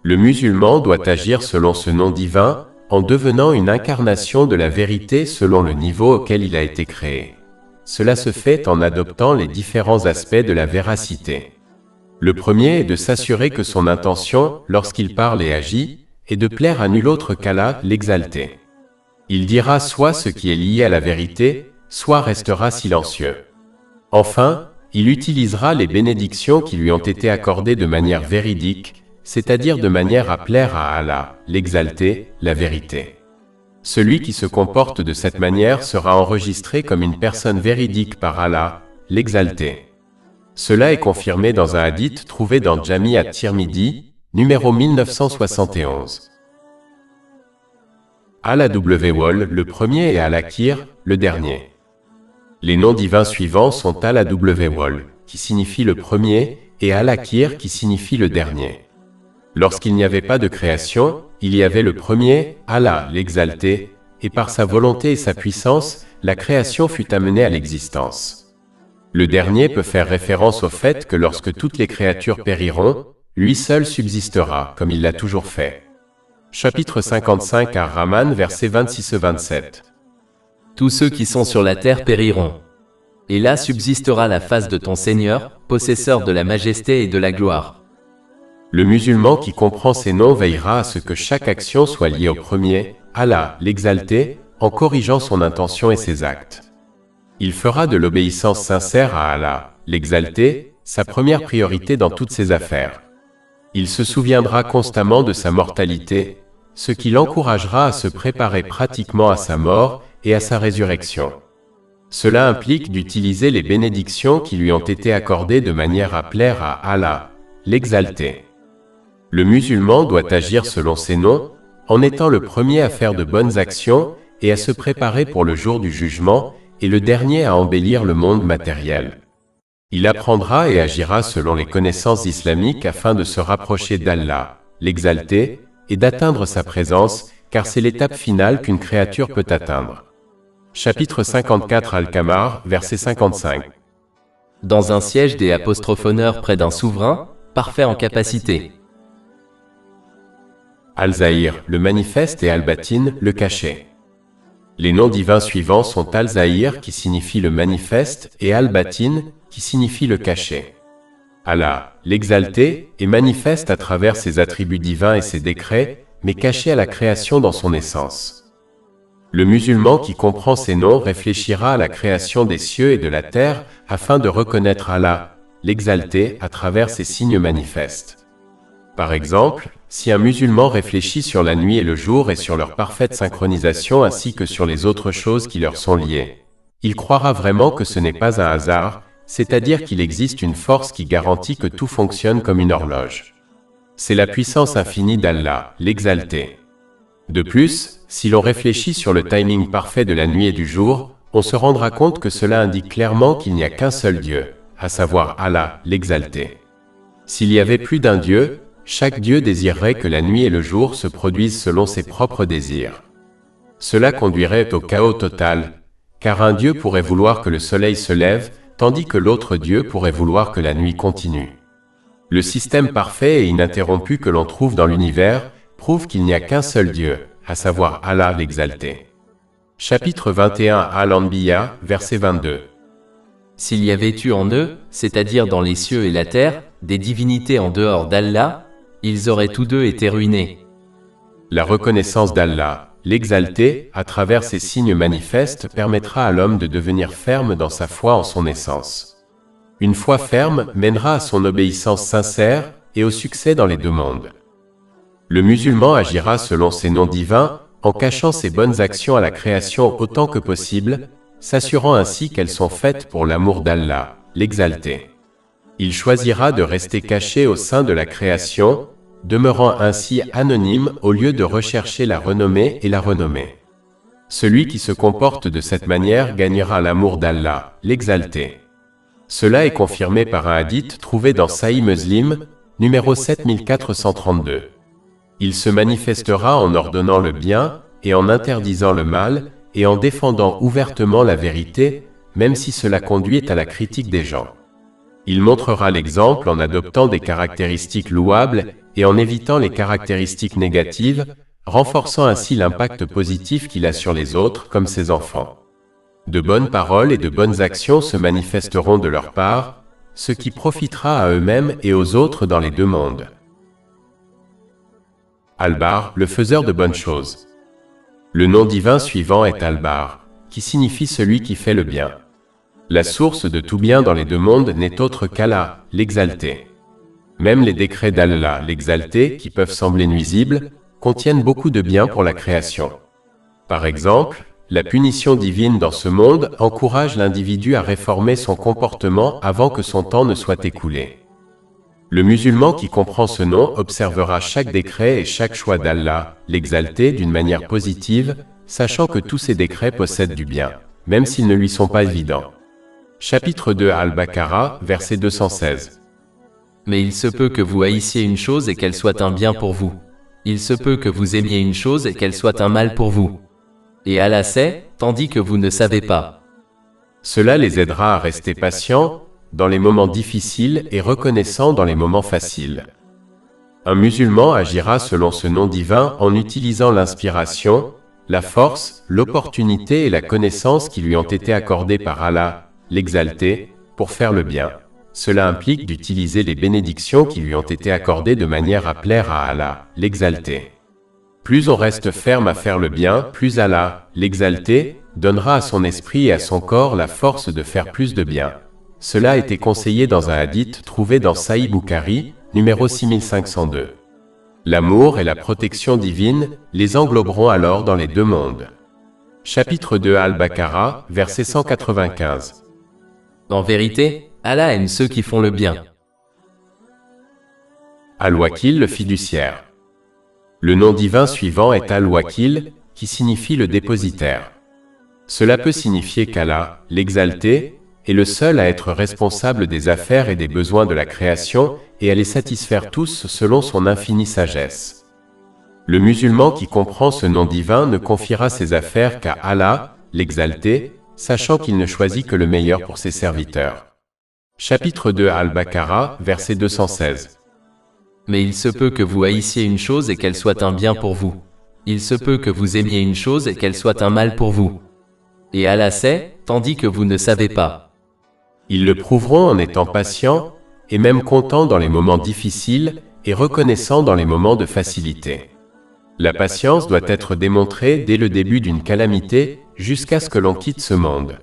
Le musulman doit agir selon ce nom divin, en devenant une incarnation de la vérité selon le niveau auquel il a été créé. Cela se fait en adoptant les différents aspects de la véracité. Le premier est de s'assurer que son intention, lorsqu'il parle et agit, est de plaire à nul autre qu'Allah, l'Exalté. Il dira soit ce qui est lié à la vérité, soit restera silencieux. Enfin, il utilisera les bénédictions qui lui ont été accordées de manière véridique, c'est-à-dire de manière à plaire à Allah, l'Exalté, la vérité. Celui qui se comporte de cette manière sera enregistré comme une personne véridique par Allah, l'Exalté. Cela est confirmé dans un hadith trouvé dans Jami at-Tirmidhi, numéro 1971. Al-Wal, le premier, et Al-Akir, le dernier. Les noms divins suivants sont Al-Wal, qui signifie le premier, et Al-Akir, qui signifie le dernier. Lorsqu'il n'y avait pas de création, il y avait le premier, Allah, l'Exalté, et par sa volonté et sa puissance, la création fut amenée à l'existence. Le dernier peut faire référence au fait que lorsque toutes les créatures périront, lui seul subsistera, comme il l'a toujours fait. Chapitre 55 Ar-Rahman, versets 26-27. Tous ceux qui sont sur la terre périront. Et là subsistera la face de ton Seigneur, possesseur de la majesté et de la gloire. Le musulman qui comprend ces noms veillera à ce que chaque action soit liée au premier, Allah, l'Exalté, en corrigeant son intention et ses actes. Il fera de l'obéissance sincère à Allah, l'Exalté, sa première priorité dans toutes ses affaires. Il se souviendra constamment de sa mortalité, ce qui l'encouragera à se préparer pratiquement à sa mort et à sa résurrection. Cela implique d'utiliser les bénédictions qui lui ont été accordées de manière à plaire à Allah, l'Exalté. Le musulman doit agir selon ces noms, en étant le premier à faire de bonnes actions et à se préparer pour le jour du jugement, et le dernier à embellir le monde matériel. Il apprendra et agira selon les connaissances islamiques afin de se rapprocher d'Allah, l'exalté, et d'atteindre sa présence, car c'est l'étape finale qu'une créature peut atteindre. Chapitre 54 Al-Qamar, verset 55. Dans un siège des apostrophonneurs près d'un souverain, parfait en capacité. Al-Zahir, le manifeste, et Al-Batin, le caché. Les noms divins suivants sont Al-Zahir, qui signifie le manifeste, et Al-Batin, qui signifie le caché. Allah, l'exalté, est manifeste à travers ses attributs divins et ses décrets, mais caché à la création dans son essence. Le musulman qui comprend ces noms réfléchira à la création des cieux et de la terre afin de reconnaître Allah, l'exalté, à travers ces signes manifestes. Par exemple, si un musulman réfléchit sur la nuit et le jour et sur leur parfaite synchronisation ainsi que sur les autres choses qui leur sont liées, il croira vraiment que ce n'est pas un hasard, c'est-à-dire qu'il existe une force qui garantit que tout fonctionne comme une horloge. C'est la puissance infinie d'Allah, l'exalté. De plus, si l'on réfléchit sur le timing parfait de la nuit et du jour, on se rendra compte que cela indique clairement qu'il n'y a qu'un seul Dieu, à savoir Allah, l'exalté. S'il y avait plus d'un Dieu, chaque Dieu désirerait que la nuit et le jour se produisent selon ses propres désirs. Cela conduirait au chaos total, car un Dieu pourrait vouloir que le soleil se lève, tandis que l'autre Dieu pourrait vouloir que la nuit continue. Le système parfait et ininterrompu que l'on trouve dans l'univers prouve qu'il n'y a qu'un seul Dieu, à savoir Allah l'exalté. Chapitre 21 Al-Anbiya, verset 22. S'il y avait eu en eux, c'est-à-dire dans les cieux et la terre, des divinités en dehors d'Allah, ils auraient tous deux été ruinés. La reconnaissance d'Allah, l'exalté, à travers ces signes manifestes, permettra à l'homme de devenir ferme dans sa foi en son essence. Une foi ferme mènera à son obéissance sincère et au succès dans les deux mondes. Le musulman agira selon ses noms divins, en cachant ses bonnes actions à la création autant que possible, s'assurant ainsi qu'elles sont faites pour l'amour d'Allah, l'exalté. Il choisira de rester caché au sein de la création, demeurant ainsi anonyme au lieu de rechercher la renommée et la renommée. Celui qui se comporte de cette manière gagnera l'amour d'Allah, l'exalté. Cela est confirmé par un hadith trouvé dans Sahih Muslim, numéro 7432. Il se manifestera en ordonnant le bien et en interdisant le mal et en défendant ouvertement la vérité, même si cela conduit à la critique des gens. Il montrera l'exemple en adoptant des caractéristiques louables et en évitant les caractéristiques négatives, renforçant ainsi l'impact positif qu'il a sur les autres comme ses enfants. De bonnes paroles et de bonnes actions se manifesteront de leur part, ce qui profitera à eux-mêmes et aux autres dans les deux mondes. Al-Bar, le faiseur de bonnes choses. Le nom divin suivant est Al-Bar, qui signifie celui qui fait le bien. La source de tout bien dans les deux mondes n'est autre qu'Allah, l'exalté. Même les décrets d'Allah, l'exalté, qui peuvent sembler nuisibles, contiennent beaucoup de bien pour la création. Par exemple, la punition divine dans ce monde encourage l'individu à réformer son comportement avant que son temps ne soit écoulé. Le musulman qui comprend ce nom observera chaque décret et chaque choix d'Allah, l'exalté, d'une manière positive, sachant que tous ces décrets possèdent du bien, même s'ils ne lui sont pas évidents. Chapitre 2 Al-Baqarah, verset 216. Mais il se peut que vous haïssiez une chose et qu'elle soit un bien pour vous. Il se peut que vous aimiez une chose et qu'elle soit un mal pour vous. Et Allah sait, tandis que vous ne savez pas. Cela les aidera à rester patients dans les moments difficiles et reconnaissants dans les moments faciles. Un musulman agira selon ce nom divin en utilisant l'inspiration, la force, l'opportunité et la connaissance qui lui ont été accordées par Allah, l'exalté, pour faire le bien. Cela implique d'utiliser les bénédictions qui lui ont été accordées de manière à plaire à Allah, l'exalté. Plus on reste ferme à faire le bien, plus Allah, l'exalté, donnera à son esprit et à son corps la force de faire plus de bien. Cela a été conseillé dans un hadith trouvé dans Sahih Bukhari, numéro 6502. L'amour et la protection divine les engloberont alors dans les deux mondes. Chapitre 2 Al-Baqarah, verset 195. En vérité, Allah aime ceux qui font le bien. Al-Wakil, le fiduciaire. Le nom divin suivant est Al-Wakil, qui signifie le dépositaire. Cela peut signifier qu'Allah, l'exalté, est le seul à être responsable des affaires et des besoins de la création et à les satisfaire tous selon son infinie sagesse. Le musulman qui comprend ce nom divin ne confiera ses affaires qu'à Allah, l'Exalté, sachant qu'il ne choisit que le meilleur pour ses serviteurs. Chapitre 2 Al-Baqarah, verset 216. Mais il se peut que vous haïssiez une chose et qu'elle soit un bien pour vous. Il se peut que vous aimiez une chose et qu'elle soit un mal pour vous. Et Allah sait, tandis que vous ne savez pas. Ils le prouveront en étant patients, et même contents dans les moments difficiles, et reconnaissants dans les moments de facilité. La patience doit être démontrée dès le début d'une calamité, jusqu'à ce que l'on quitte ce monde.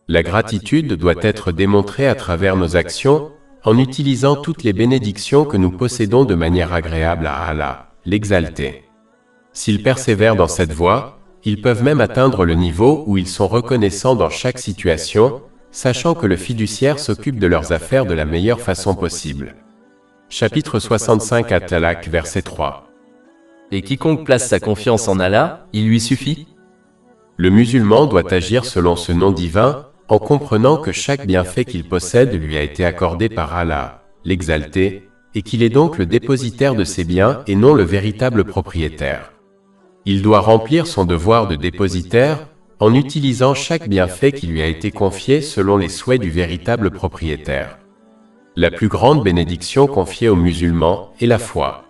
La gratitude doit être démontrée à travers nos actions, en utilisant toutes les bénédictions que nous possédons de manière agréable à Allah, l'Exalté. S'ils persévèrent dans cette voie, ils peuvent même atteindre le niveau où ils sont reconnaissants dans chaque situation, sachant que le fiduciaire s'occupe de leurs affaires de la meilleure façon possible. Chapitre 65 At-Talaq, verset 3. Et quiconque place sa confiance en Allah, il lui suffit. Le musulman doit agir selon ce nom divin, en comprenant que chaque bienfait qu'il possède lui a été accordé par Allah, l'Exalté, et qu'il est donc le dépositaire de ses biens et non le véritable propriétaire. Il doit remplir son devoir de dépositaire, en utilisant chaque bienfait qui lui a été confié selon les souhaits du véritable propriétaire. La plus grande bénédiction confiée aux musulmans est la foi.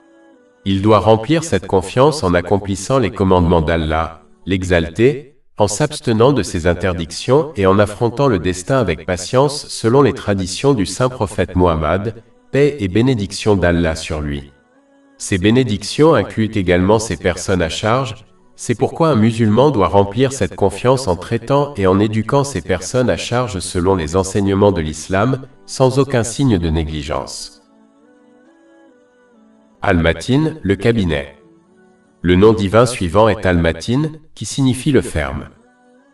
Il doit remplir cette confiance en accomplissant les commandements d'Allah, l'Exalté, en s'abstenant de ses interdictions et en affrontant le destin avec patience selon les traditions du saint prophète Muhammad, paix et bénédiction d'Allah sur lui. Ces bénédictions incluent également ces personnes à charge, c'est pourquoi un musulman doit remplir cette confiance en traitant et en éduquant ces personnes à charge selon les enseignements de l'islam, sans aucun signe de négligence. Al-Matin, le cabinet. Le nom divin suivant est Al-Matin, qui signifie le ferme.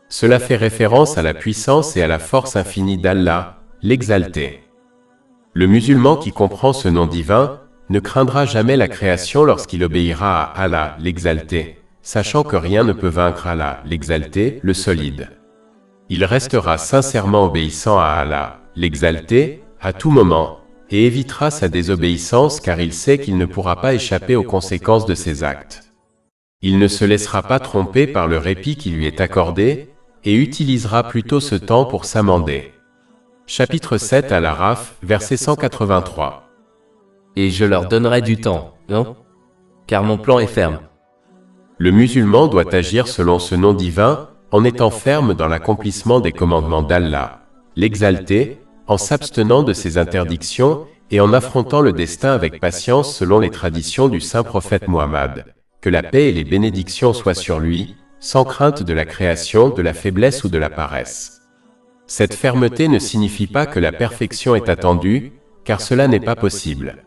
Cela fait référence à la puissance et à la force infinie d'Allah, l'Exalté. Le musulman qui comprend ce nom divin ne craindra jamais la création lorsqu'il obéira à Allah, l'Exalté, sachant que rien ne peut vaincre Allah, l'Exalté, le solide. Il restera sincèrement obéissant à Allah, l'Exalté, à tout moment, et évitera sa désobéissance car il sait qu'il ne pourra pas échapper aux conséquences de ses actes. Il ne se laissera pas tromper par le répit qui lui est accordé, et utilisera plutôt ce temps pour s'amender. Chapitre 7 Al-Araf, verset 183. Et je leur donnerai du temps, non? Car mon plan est ferme. Le musulman doit agir selon ce nom divin, en étant ferme dans l'accomplissement des commandements d'Allah, l'Exalté, en s'abstenant de ses interdictions et en affrontant le destin avec patience selon les traditions du saint prophète Muhammad. Que la paix et les bénédictions soient sur lui, sans crainte de la création, de la faiblesse ou de la paresse. Cette fermeté ne signifie pas que la perfection est attendue, car cela n'est pas possible.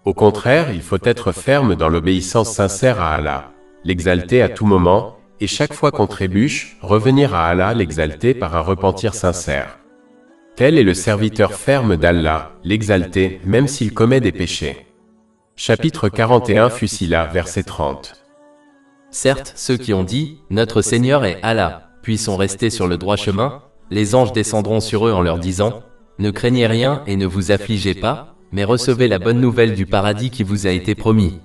Au contraire, il faut être ferme dans l'obéissance sincère à Allah, l'Exalté à tout moment, et chaque fois qu'on trébuche, revenir à Allah l'Exalté par un repentir sincère. Tel est le serviteur ferme d'Allah, l'Exalté, même s'il commet des péchés. Chapitre 41 Fusila, verset 30. Certes, ceux qui ont dit « Notre Seigneur est Allah », puis sont restés sur le droit chemin, les anges descendront sur eux en leur disant « Ne craignez rien et ne vous affligez pas, mais recevez la bonne nouvelle du paradis qui vous a été promis. »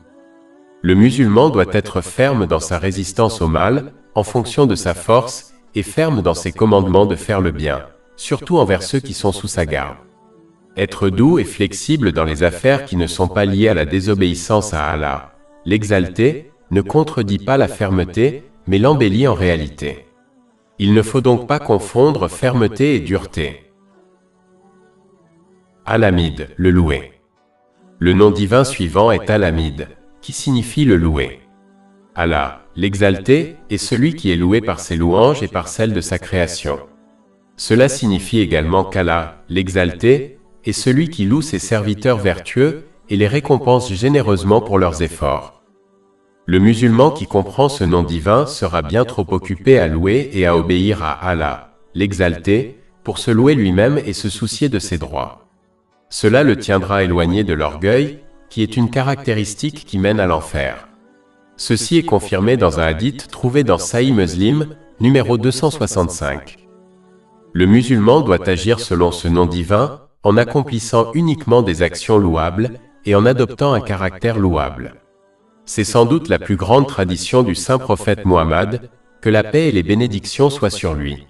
Le musulman doit être ferme dans sa résistance au mal, en fonction de sa force, et ferme dans ses commandements de faire le bien, surtout envers ceux qui sont sous sa garde. Être doux et flexible dans les affaires qui ne sont pas liées à la désobéissance à Allah, l'Exalté, ne contredit pas la fermeté, mais l'embellit en réalité. Il ne faut donc pas confondre fermeté et dureté. Al-Hamid, le loué. Le nom divin suivant est Al-Hamid, qui signifie le loué. Allah, l'Exalté, est celui qui est loué par ses louanges et par celles de sa création. Cela signifie également qu'Allah, l'Exalté, est celui qui loue ses serviteurs vertueux et les récompense généreusement pour leurs efforts. Le musulman qui comprend ce nom divin sera bien trop occupé à louer et à obéir à Allah, l'Exalté, pour se louer lui-même et se soucier de ses droits. Cela le tiendra éloigné de l'orgueil, qui est une caractéristique qui mène à l'enfer. Ceci est confirmé dans un hadith trouvé dans Sahih Muslim, numéro 265. Le musulman doit agir selon ce nom divin, en accomplissant uniquement des actions louables et en adoptant un caractère louable. C'est sans doute la plus grande tradition du saint prophète Muhammad, que la paix et les bénédictions soient sur lui.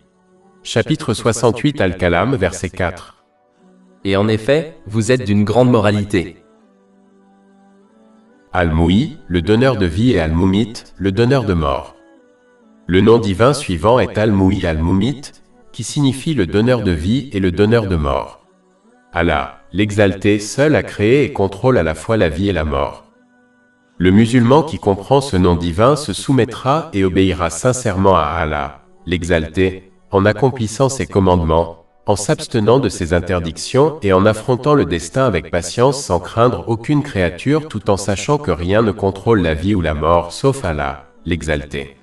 Chapitre 68 Al-Kalam, verset 4. Et en effet, vous êtes d'une grande moralité. Al-Mu'i, le donneur de vie, et Al-Mumit, le donneur de mort. Le nom divin suivant est Al-Mu'i Al-Mumit, qui signifie le donneur de vie et le donneur de mort. Allah, l'exalté, seul a créé et contrôle à la fois la vie et la mort. Le musulman qui comprend ce nom divin se soumettra et obéira sincèrement à Allah, l'exalté, en accomplissant ses commandements, en s'abstenant de ses interdictions et en affrontant le destin avec patience sans craindre aucune créature tout en sachant que rien ne contrôle la vie ou la mort sauf Allah, l'exalté.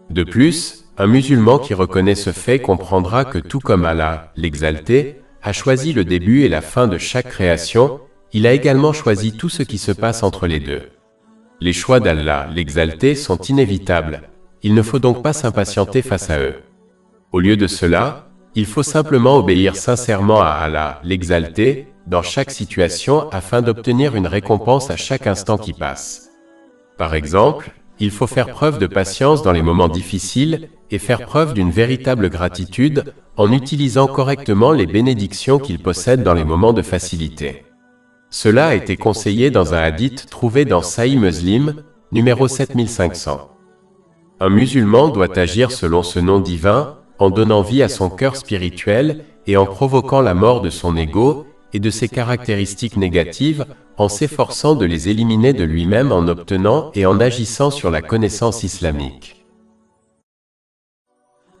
De plus, un musulman qui reconnaît ce fait comprendra que tout comme Allah, l'exalté, a choisi le début et la fin de chaque création, il a également choisi tout ce qui se passe entre les deux. Les choix d'Allah, l'exalté, sont inévitables, il ne faut donc pas s'impatienter face à eux. Au lieu de cela, il faut simplement obéir sincèrement à Allah, l'exalté, dans chaque situation afin d'obtenir une récompense à chaque instant qui passe. Par exemple, il faut faire preuve de patience dans les moments difficiles et faire preuve d'une véritable gratitude en utilisant correctement les bénédictions qu'il possède dans les moments de facilité. Cela a été conseillé dans un hadith trouvé dans Sahih Muslim, numéro 7500. Un musulman doit agir selon ce nom divin, en donnant vie à son cœur spirituel et en provoquant la mort de son ego et de ses caractéristiques négatives, en s'efforçant de les éliminer de lui-même en obtenant et en agissant sur la connaissance islamique.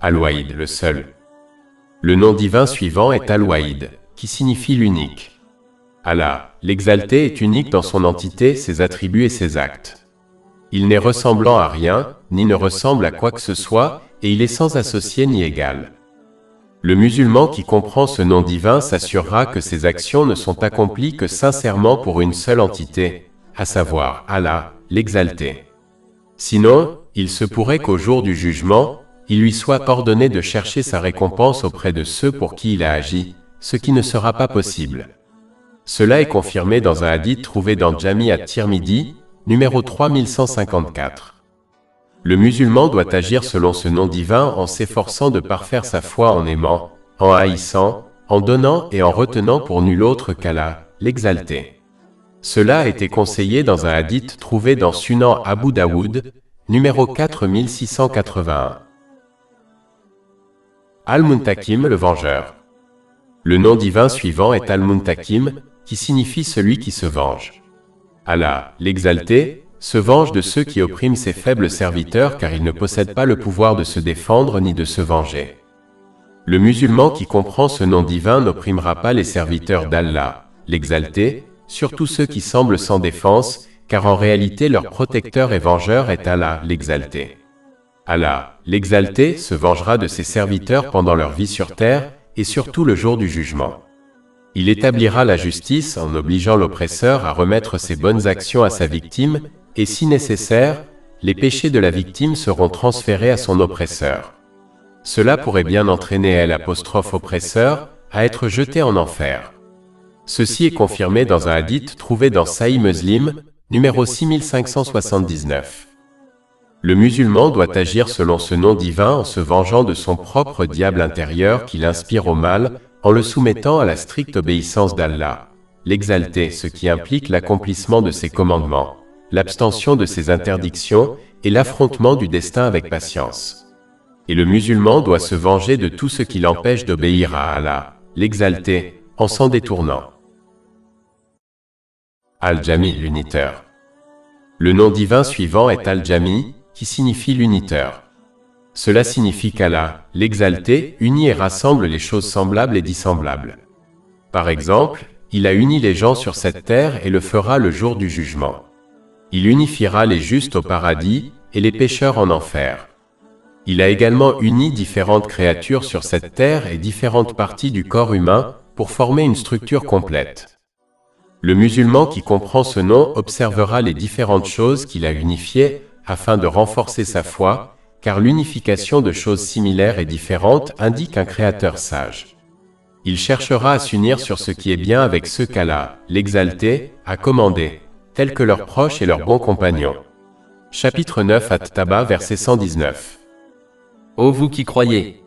Al-Wahid, le seul. Le nom divin suivant est Al-Wahid, qui signifie l'unique. Allah, l'exalté, est unique dans son entité, ses attributs et ses actes. Il n'est ressemblant à rien, ni ne ressemble à quoi que ce soit, et il est sans associé ni égal. Le musulman qui comprend ce nom divin s'assurera que ses actions ne sont accomplies que sincèrement pour une seule entité, à savoir Allah, l'exalté. Sinon, il se pourrait qu'au jour du jugement, il lui soit ordonné de chercher sa récompense auprès de ceux pour qui il a agi, ce qui ne sera pas possible. Cela est confirmé dans un hadith trouvé dans Jami' at-Tirmidhi, numéro 3154. Le musulman doit agir selon ce nom divin en s'efforçant de parfaire sa foi en aimant, en haïssant, en donnant et en retenant pour nul autre qu'Allah, l'exalté. Cela a été conseillé dans un hadith trouvé dans Sunan Abu Daoud, numéro 4681. Al-Muntakim, le vengeur. Le nom divin suivant est Al-Muntakim, qui signifie celui qui se venge. Allah, l'exalté, se venge de ceux qui oppriment ses faibles serviteurs car il ne possède pas le pouvoir de se défendre ni de se venger. Le musulman qui comprend ce nom divin n'opprimera pas les serviteurs d'Allah, l'exalté, surtout ceux qui semblent sans défense, car en réalité leur protecteur et vengeur est Allah, l'exalté. Allah, l'exalté, se vengera de ses serviteurs pendant leur vie sur terre, et surtout le jour du jugement. Il établira la justice en obligeant l'oppresseur à remettre ses bonnes actions à sa victime, et si nécessaire, les péchés de la victime seront transférés à son oppresseur. Cela pourrait bien entraîner l'oppresseur à être jeté en enfer. Ceci est confirmé dans un hadith trouvé dans Sahih Muslim, numéro 6579. Le musulman doit agir selon ce nom divin en se vengeant de son propre diable intérieur qui l'inspire au mal, en le soumettant à la stricte obéissance d'Allah, l'exalté, ce qui implique l'accomplissement de ses commandements, l'abstention de ses interdictions et l'affrontement du destin avec patience. Et le musulman doit se venger de tout ce qui l'empêche d'obéir à Allah, l'exalté, en s'en détournant. Al-Jami, l'uniteur. Le nom divin suivant est Al-Jami, qui signifie l'uniteur. Cela signifie qu'Allah, l'exalté, unit et rassemble les choses semblables et dissemblables. Par exemple, il a uni les gens sur cette terre et le fera le jour du jugement. Il unifiera les justes au paradis et les pécheurs en enfer. Il a également uni différentes créatures sur cette terre et différentes parties du corps humain pour former une structure complète. Le musulman qui comprend ce nom observera les différentes choses qu'il a unifiées afin de renforcer sa foi, car l'unification de choses similaires et différentes indique un créateur sage. Il cherchera à s'unir sur ce qui est bien avec ceux qu'Allah, l'exalté, a commandé, tels que leurs proches et leurs bons compagnons. Chapitre 9 At-Taba, verset 119. Ô vous qui croyez!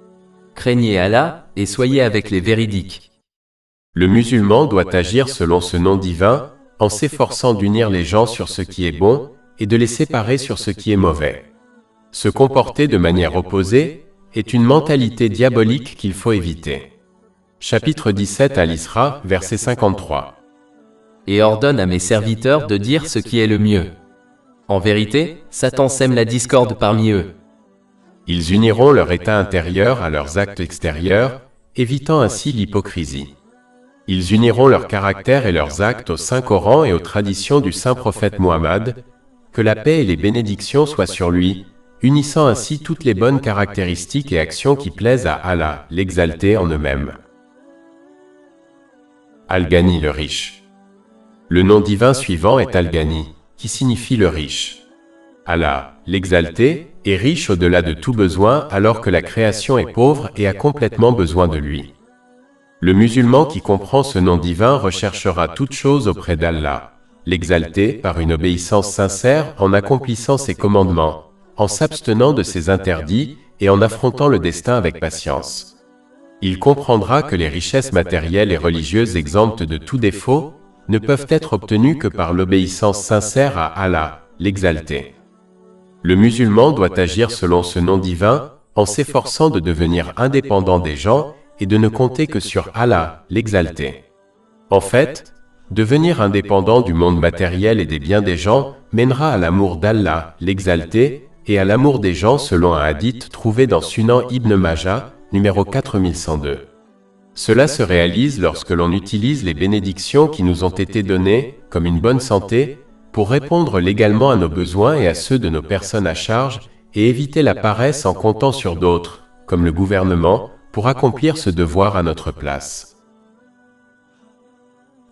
Craignez Allah, et soyez avec les véridiques. Le musulman doit agir selon ce nom divin, en s'efforçant d'unir les gens sur ce qui est bon, et de les séparer sur ce qui est mauvais. Se comporter de manière opposée est une mentalité diabolique qu'il faut éviter. Chapitre 17 Al-Isra, verset 53. Et ordonne à mes serviteurs de dire ce qui est le mieux. En vérité, Satan sème la discorde parmi eux. Ils uniront leur état intérieur à leurs actes extérieurs, évitant ainsi l'hypocrisie. Ils uniront leur caractère et leurs actes au Saint-Coran et aux traditions du Saint-Prophète Muhammad, que la paix et les bénédictions soient sur lui, unissant ainsi toutes les bonnes caractéristiques et actions qui plaisent à Allah, l'exalté en eux-mêmes. Al-Ghani le riche. Le nom divin suivant est Al-Ghani, qui signifie le riche. Allah, l'exalté, est riche au-delà de tout besoin alors que la création est pauvre et a complètement besoin de lui. Le musulman qui comprend ce nom divin recherchera toute chose auprès d'Allah, l'exalté, par une obéissance sincère en accomplissant ses commandements, en s'abstenant de ses interdits et en affrontant le destin avec patience. Il comprendra que les richesses matérielles et religieuses exemptes de tout défaut ne peuvent être obtenues que par l'obéissance sincère à Allah, l'exalté. Le musulman doit agir selon ce nom divin, en s'efforçant de devenir indépendant des gens et de ne compter que sur Allah, l'exalté. En fait, devenir indépendant du monde matériel et des biens des gens mènera à l'amour d'Allah, l'exalté, et à l'amour des gens selon un hadith trouvé dans Sunan Ibn Majah, numéro 4102. Cela se réalise lorsque l'on utilise les bénédictions qui nous ont été données, comme une bonne santé, pour répondre légalement à nos besoins et à ceux de nos personnes à charge, et éviter la paresse en comptant sur d'autres, comme le gouvernement, pour accomplir ce devoir à notre place.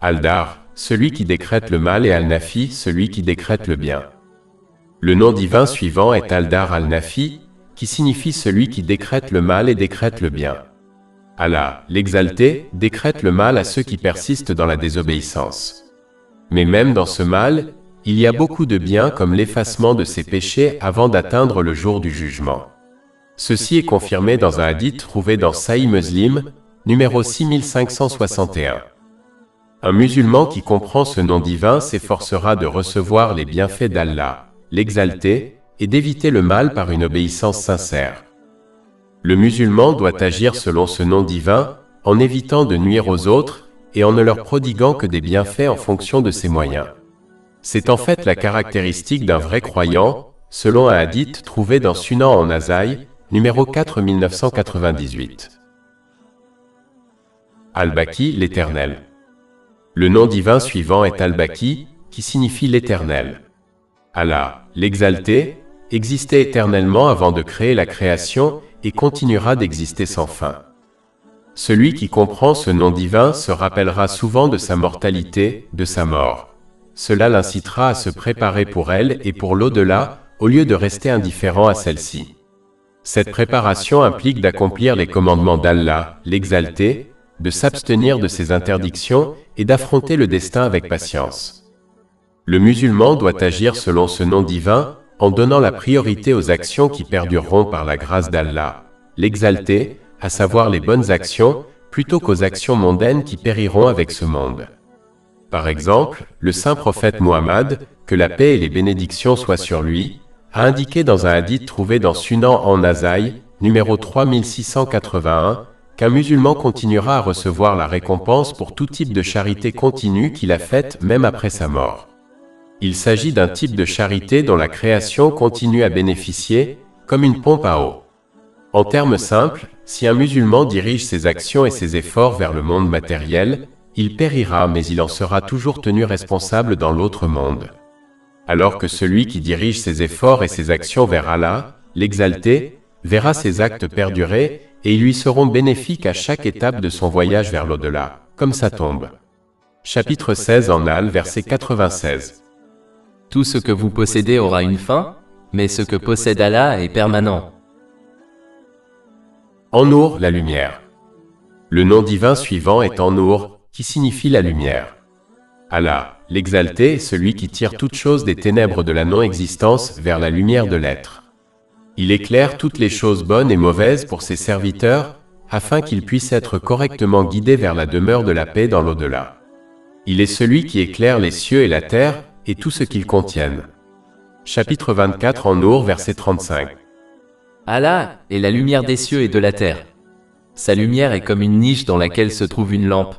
Al-Dar, celui qui décrète le mal, et Al-Nafi, celui qui décrète le bien. Le nom divin suivant est Al-Dar Al-Nafi, qui signifie celui qui décrète le mal et décrète le bien. Allah, l'exalté, décrète le mal à ceux qui persistent dans la désobéissance. Mais même dans ce mal, il y a beaucoup de bien comme l'effacement de ses péchés avant d'atteindre le jour du jugement. Ceci est confirmé dans un hadith trouvé dans Sahih Muslim, numéro 6561. Un musulman qui comprend ce nom divin s'efforcera de recevoir les bienfaits d'Allah, l'exalté, et d'éviter le mal par une obéissance sincère. Le musulman doit agir selon ce nom divin, en évitant de nuire aux autres, et en ne leur prodiguant que des bienfaits en fonction de ses moyens. C'est en fait la caractéristique d'un vrai croyant, selon un hadith trouvé dans Sunan en Nasaï, numéro 4998. Al-Baqi, l'Éternel. Le nom divin suivant est Al-Baqi, qui signifie l'Éternel. Allah, l'exalté, existait éternellement avant de créer la création et continuera d'exister sans fin. Celui qui comprend ce nom divin se rappellera souvent de sa mortalité, de sa mort. Cela l'incitera à se préparer pour elle et pour l'au-delà, au lieu de rester indifférent à celle-ci. Cette préparation implique d'accomplir les commandements d'Allah, l'exalté, de s'abstenir de ses interdictions et d'affronter le destin avec patience. Le musulman doit agir selon ce nom divin, en donnant la priorité aux actions qui perdureront par la grâce d'Allah, l'exalté, à savoir les bonnes actions, plutôt qu'aux actions mondaines qui périront avec ce monde. Par exemple, le saint prophète Muhammad, que la paix et les bénédictions soient sur lui, a indiqué dans un hadith trouvé dans Sunan en Nasaï, numéro 3681, qu'un musulman continuera à recevoir la récompense pour tout type de charité continue qu'il a faite même après sa mort. Il s'agit d'un type de charité dont la création continue à bénéficier, comme une pompe à eau. En termes simples, si un musulman dirige ses actions et ses efforts vers le monde matériel, il périra mais il en sera toujours tenu responsable dans l'autre monde. Alors que celui qui dirige ses efforts et ses actions vers Allah, l'exalté, verra ses actes perdurer et ils lui seront bénéfiques à chaque étape de son voyage vers l'au-delà, comme sa tombe. Chapitre 16 en Al, verset 96. Tout ce que vous possédez aura une fin, mais ce que possède Allah est permanent. En-Nour, la lumière. Le nom divin suivant est En-Nour, qui signifie la lumière. Allah, l'exalté, est celui qui tire toute chose des ténèbres de la non-existence vers la lumière de l'être. Il éclaire toutes les choses bonnes et mauvaises pour ses serviteurs, afin qu'ils puissent être correctement guidés vers la demeure de la paix dans l'au-delà. Il est celui qui éclaire les cieux et la terre, et tout ce qu'ils contiennent. Chapitre 24 En-Nour, verset 35. Allah est la lumière des cieux et de la terre. Sa lumière est comme une niche dans laquelle se trouve une lampe.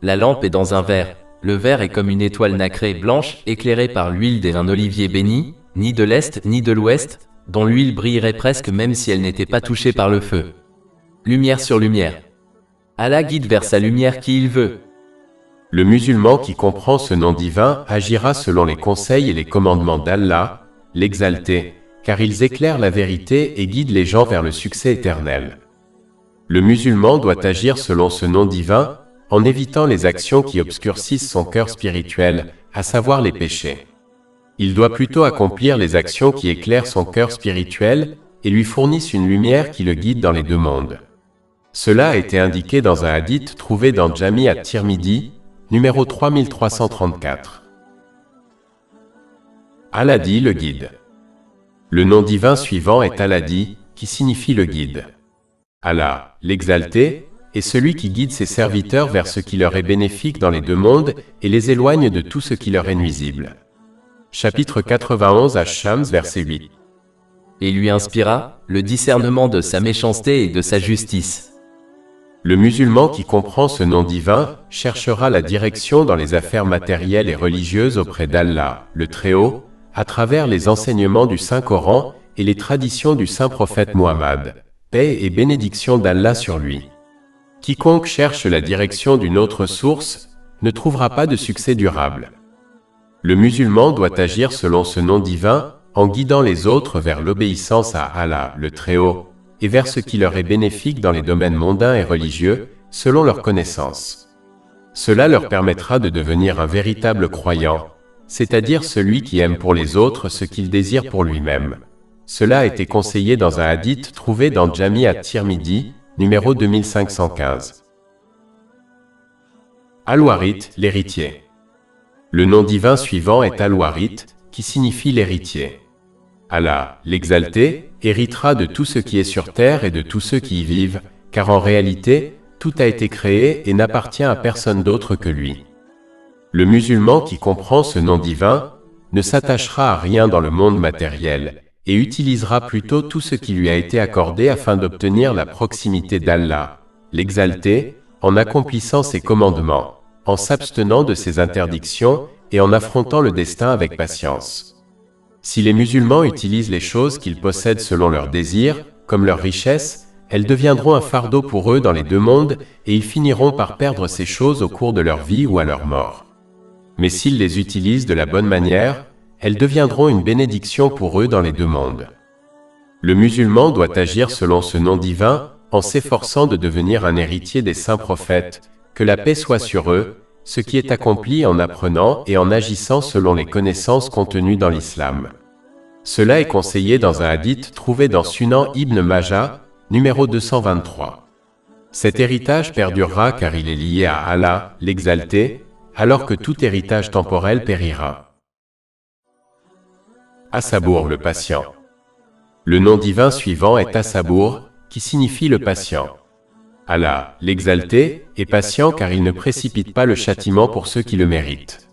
La lampe est dans un verre. Le verre est comme une étoile nacrée blanche éclairée par l'huile d'un olivier béni, ni de l'est ni de l'ouest, dont l'huile brillerait presque même si elle n'était pas touchée par le feu. Lumière sur lumière. Allah guide vers sa lumière qui il veut. Le musulman qui comprend ce nom divin agira selon les conseils et les commandements d'Allah, l'exalté, car ils éclairent la vérité et guident les gens vers le succès éternel. Le musulman doit agir selon ce nom divin, en évitant les actions qui obscurcissent son cœur spirituel, à savoir les péchés. Il doit plutôt accomplir les actions qui éclairent son cœur spirituel et lui fournissent une lumière qui le guide dans les deux mondes. Cela a été indiqué dans un hadith trouvé dans Jami at-Tirmidhi, numéro 3334. Al-Hadi, le guide. Le nom divin suivant est Al-Hadi, qui signifie le guide. Allah, l'exalté, est celui qui guide ses serviteurs vers ce qui leur est bénéfique dans les deux mondes et les éloigne de tout ce qui leur est nuisible. Chapitre 91 Ash-Shams, verset 8. Et lui inspira le discernement de sa méchanceté et de sa justice. Le musulman qui comprend ce nom divin cherchera la direction dans les affaires matérielles et religieuses auprès d'Allah, le Très-Haut, à travers les enseignements du Saint-Coran et les traditions du Saint-Prophète Muhammad, paix et bénédiction d'Allah sur lui. Quiconque cherche la direction d'une autre source ne trouvera pas de succès durable. Le musulman doit agir selon ce nom divin en guidant les autres vers l'obéissance à Allah, le Très-Haut, et vers ce qui leur est bénéfique dans les domaines mondains et religieux, selon leur connaissance. Cela leur permettra de devenir un véritable croyant, c'est-à-dire celui qui aime pour les autres ce qu'il désire pour lui-même. Cela a été conseillé dans un hadith trouvé dans Jami at-Tirmidhi, numéro 2515. Al-Warith, l'héritier. Le nom divin suivant est Al-Warith, qui signifie l'héritier. Allah, l'exalté, héritera de tout ce qui est sur terre et de tous ceux qui y vivent, car en réalité, tout a été créé et n'appartient à personne d'autre que lui. Le musulman qui comprend ce nom divin ne s'attachera à rien dans le monde matériel et utilisera plutôt tout ce qui lui a été accordé afin d'obtenir la proximité d'Allah, l'exalté, en accomplissant ses commandements, en s'abstenant de ses interdictions et en affrontant le destin avec patience. Si les musulmans utilisent les choses qu'ils possèdent selon leurs désirs, comme leur richesse, elles deviendront un fardeau pour eux dans les deux mondes et ils finiront par perdre ces choses au cours de leur vie ou à leur mort. Mais s'ils les utilisent de la bonne manière, elles deviendront une bénédiction pour eux dans les deux mondes. Le musulman doit agir selon ce nom divin en s'efforçant de devenir un héritier des saints prophètes, que la paix soit sur eux, ce qui est accompli en apprenant et en agissant selon les connaissances contenues dans l'islam. Cela est conseillé dans un hadith trouvé dans Sunan Ibn Majah, numéro 223. Cet héritage perdurera car il est lié à Allah, l'exalté, alors que tout héritage temporel périra. As-Sabour, le patient. Le nom divin suivant est As-Sabour, qui signifie le patient. Allah, l'exalté, est patient car il ne précipite pas le châtiment pour ceux qui le méritent.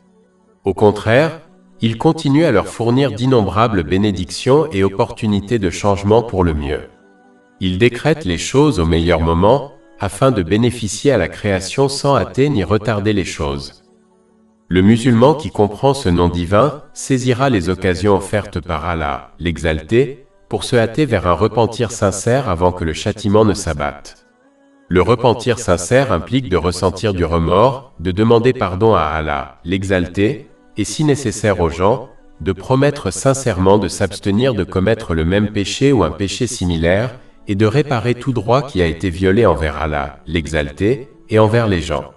Au contraire, il continue à leur fournir d'innombrables bénédictions et opportunités de changement pour le mieux. Il décrète les choses au meilleur moment, afin de bénéficier à la création sans hâter ni retarder les choses. Le musulman qui comprend ce nom divin saisira les occasions offertes par Allah, l'exalté, pour se hâter vers un repentir sincère avant que le châtiment ne s'abatte. Le repentir sincère implique de ressentir du remords, de demander pardon à Allah, l'exalté, et si nécessaire aux gens, de promettre sincèrement de s'abstenir de commettre le même péché ou un péché similaire, et de réparer tout droit qui a été violé envers Allah, l'exalté, et envers les gens.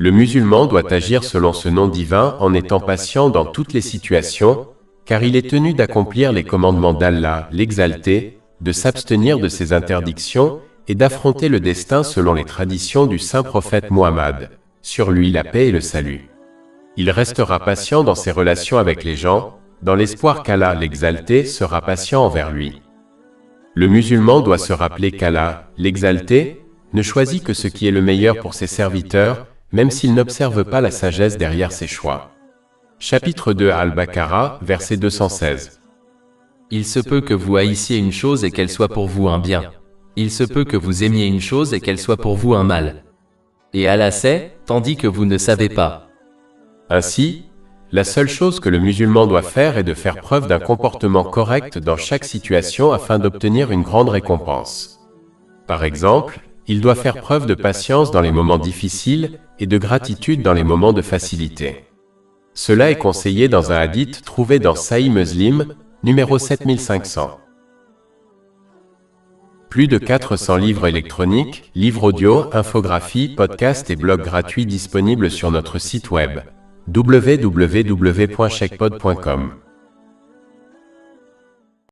Le musulman doit agir selon ce nom divin en étant patient dans toutes les situations, car il est tenu d'accomplir les commandements d'Allah, l'exalté, de s'abstenir de ses interdictions, et d'affronter le destin selon les traditions du saint prophète Muhammad. Sur lui la paix et le salut. Il restera patient dans ses relations avec les gens, dans l'espoir qu'Allah l'Exalté sera patient envers lui. Le musulman doit se rappeler qu'Allah, l'Exalté, ne choisit que ce qui est le meilleur pour ses serviteurs, même s'il n'observe pas la sagesse derrière ses choix. Chapitre 2 Al-Baqarah, verset 216. Il se peut que vous haïssiez une chose et qu'elle soit pour vous un bien. Il se peut que vous aimiez une chose et qu'elle soit pour vous un mal. Et Allah sait, tandis que vous ne savez pas. Ainsi, la seule chose que le musulman doit faire est de faire preuve d'un comportement correct dans chaque situation afin d'obtenir une grande récompense. Par exemple, il doit faire preuve de patience dans les moments difficiles et de gratitude dans les moments de facilité. Cela est conseillé dans un hadith trouvé dans Sahih Muslim, numéro 7500. Plus de 400 livres électroniques, livres audio, infographies, podcasts et blogs gratuits disponibles sur notre site web www.chekpod.com.